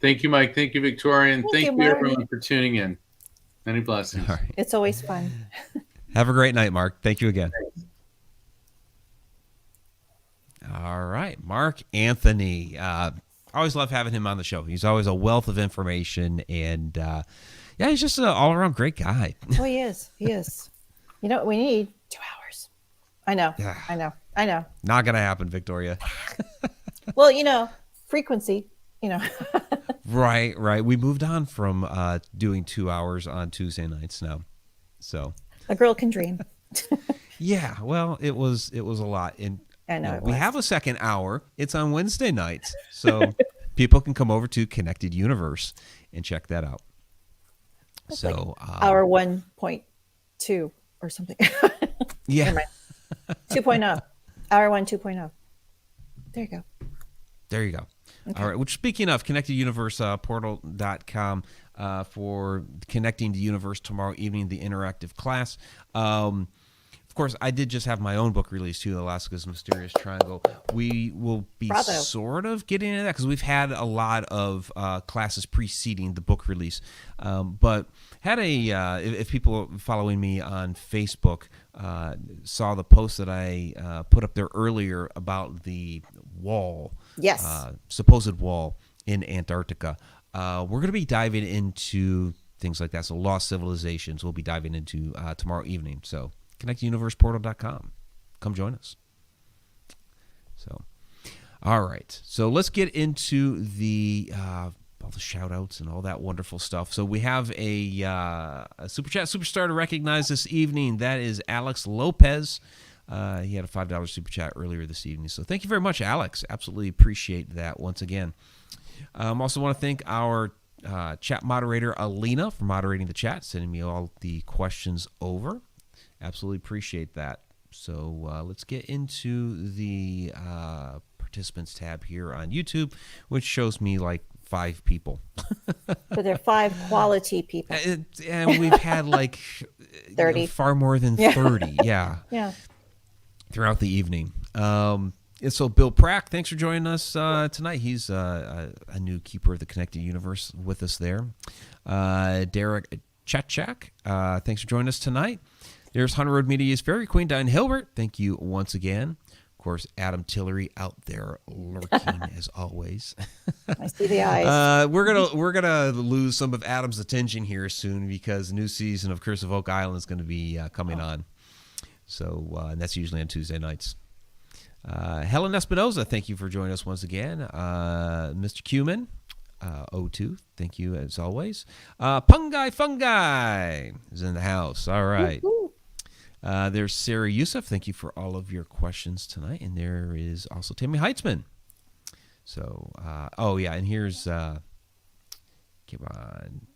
Thank you, Mike. Thank you, Victoria. And thank you, Mark. everyone, for tuning in. Many blessings. All right. It's always fun. Have a great night, Mark. Thank you again. All right, Mark Anthony. I always love having him on the show. He's always a wealth of information, and yeah, he's just an all-around great guy. Oh, he is. He is. You know what we need? 2 hours. I know. Yeah. I know. Not gonna happen, Victoria. Well, frequency. Right. We moved on from doing 2 hours on Tuesday nights now, so A girl can dream. yeah. Well, it was a lot, and I know. we have a second hour. It's on Wednesday nights, so people can come over to Connected Universe and check that out. That's So hour 1.2 or something. yeah, Never mind. 2.0. Hour 1 2.0. There you go. there you go. Okay. All right. Which, speaking of, Connected Universe, portal.com for Connecting the Universe tomorrow evening, the interactive class. Of course, I did just have my own book released too, Alaska's Mysterious Triangle. We will be sort of getting into that because we've had a lot of classes preceding the book release. But had if people following me on Facebook saw the post that I put up there earlier about the wall, Yes. supposed wall in Antarctica. We're going to be diving into things like that. So lost civilizations we'll be diving into tomorrow evening. So connectuniverseportal.com. Come join us. So, all right. So let's get into the all the shout outs and all that wonderful stuff. So we have a Super Chat superstar to recognize this evening. That is Alex Lopez. He had a $5 Super Chat earlier this evening. So thank you very much, Alex. Absolutely appreciate that once again. Also want to thank our chat moderator, Alina, for moderating the chat, sending me all the questions over. Absolutely appreciate that. So let's get into the participants tab here on YouTube, which shows me like 5 people. But they're 5 quality people. And we've had like 30. Far more than 30. Yeah. Yeah. Throughout the evening. And so Bill Prack, thanks for joining us tonight. He's a new keeper of the Connected Universe with us there. Derek Chetchak, thanks for joining us tonight. There's Hunter Road Media's Fairy Queen, Diane Hilbert. Thank you once again. Of course, Adam Tillery out there lurking as always. I see the eyes. We're gonna lose some of Adam's attention here soon because the new season of Curse of Oak Island is going to be coming on. So and that's usually on Tuesday nights. Helen Espinoza, thank you for joining us once again. Mr. Cumin, O2, thank you as always. Fungi is in the house. All right. There's Sarah Youssef. Thank you for all of your questions tonight. And there is also Tammy Heitzman. So, and here's, come on,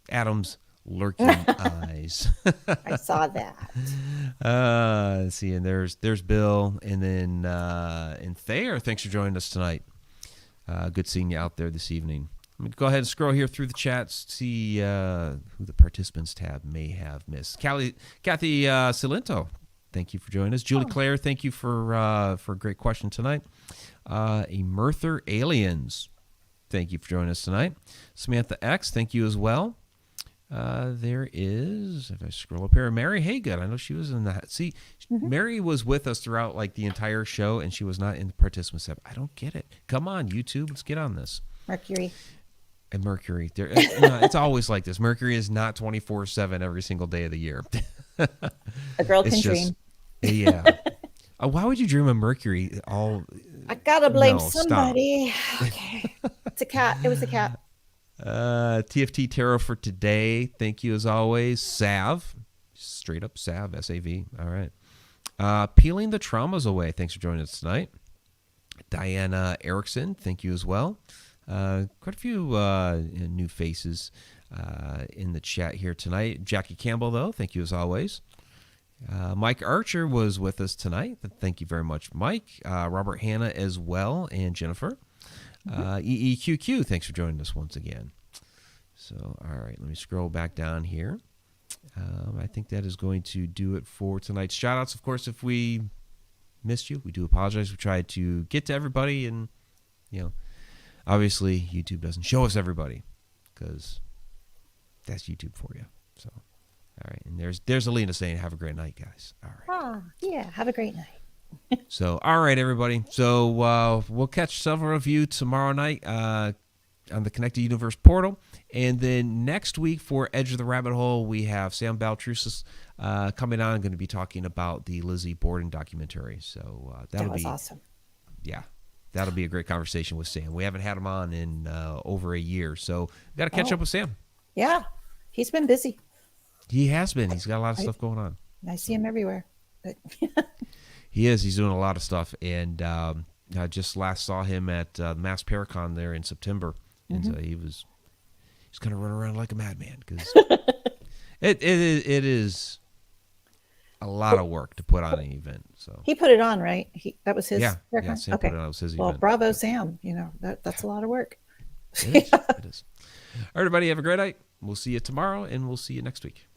Adam's lurking eyes. I saw that. Let's see, and there's Bill, and then and Thayer. Thanks for joining us tonight. Good seeing you out there this evening. I'm going to go ahead and scroll here through the chats, see who the participants tab may have missed. Kathy Cilento, thank you for joining us. Julie Claire, thank you for a great question tonight. Emerther Aliens, thank you for joining us tonight. Samantha X, thank you as well. There is, if I scroll up here, Mary Haygood. I know she was in that. See, Mary was with us throughout like the entire show, and she was not in the participants tab. I don't get it. Come on, YouTube, let's get on this. Mercury. And Mercury, it's always like this. Mercury is not 24/7 every single day of the year. A girl can dream. Yeah. Why would you dream of Mercury? I gotta blame somebody. Okay, it's a cat. It was a cat. TFT Tarot for today. Thank you as always. Sav, straight up Sav, S-A-V. All right. Peeling the traumas away. Thanks for joining us tonight. Diana Erickson, thank you as well. Quite a few new faces in the chat here tonight. Jackie Campbell, though, thank you as always. Mike Archer was with us tonight. Thank you very much, Mike. Robert Hanna as well, and Jennifer. EEQQ, thanks for joining us once again. So, all right, let me scroll back down here. I think that is going to do it for tonight's shout-outs. Of course, if we missed you, we do apologize. We tried to get to everybody, and, obviously, YouTube doesn't show us everybody because that's YouTube for you. So, all right. And there's Alina saying, have a great night, guys. All right. Yeah. Have a great night. So, all right, everybody. So, we'll catch several of you tomorrow night on the Connected Universe portal. And then next week for Edge of the Rabbit Hole, we have Sam Baltrusis coming on. Going to be talking about the Lizzie Borden documentary. So, that'll be awesome. Yeah. That'll be a great conversation with Sam. We haven't had him on in over a year, so we've got to catch up with Sam. Yeah, he's been busy. He has been. He's got a lot of stuff going on. I see him everywhere. He is. He's doing a lot of stuff, and I just last saw him at Mass Paracon there in September, and so he's kind of running around like a madman because it is a lot of work to put on an event. So he put it on, right? That was his. Yeah, Sam put it on. It was his event. Well, bravo, Sam. That's a lot of work. It is. All right, everybody, have a great night. We'll see you tomorrow, and we'll see you next week.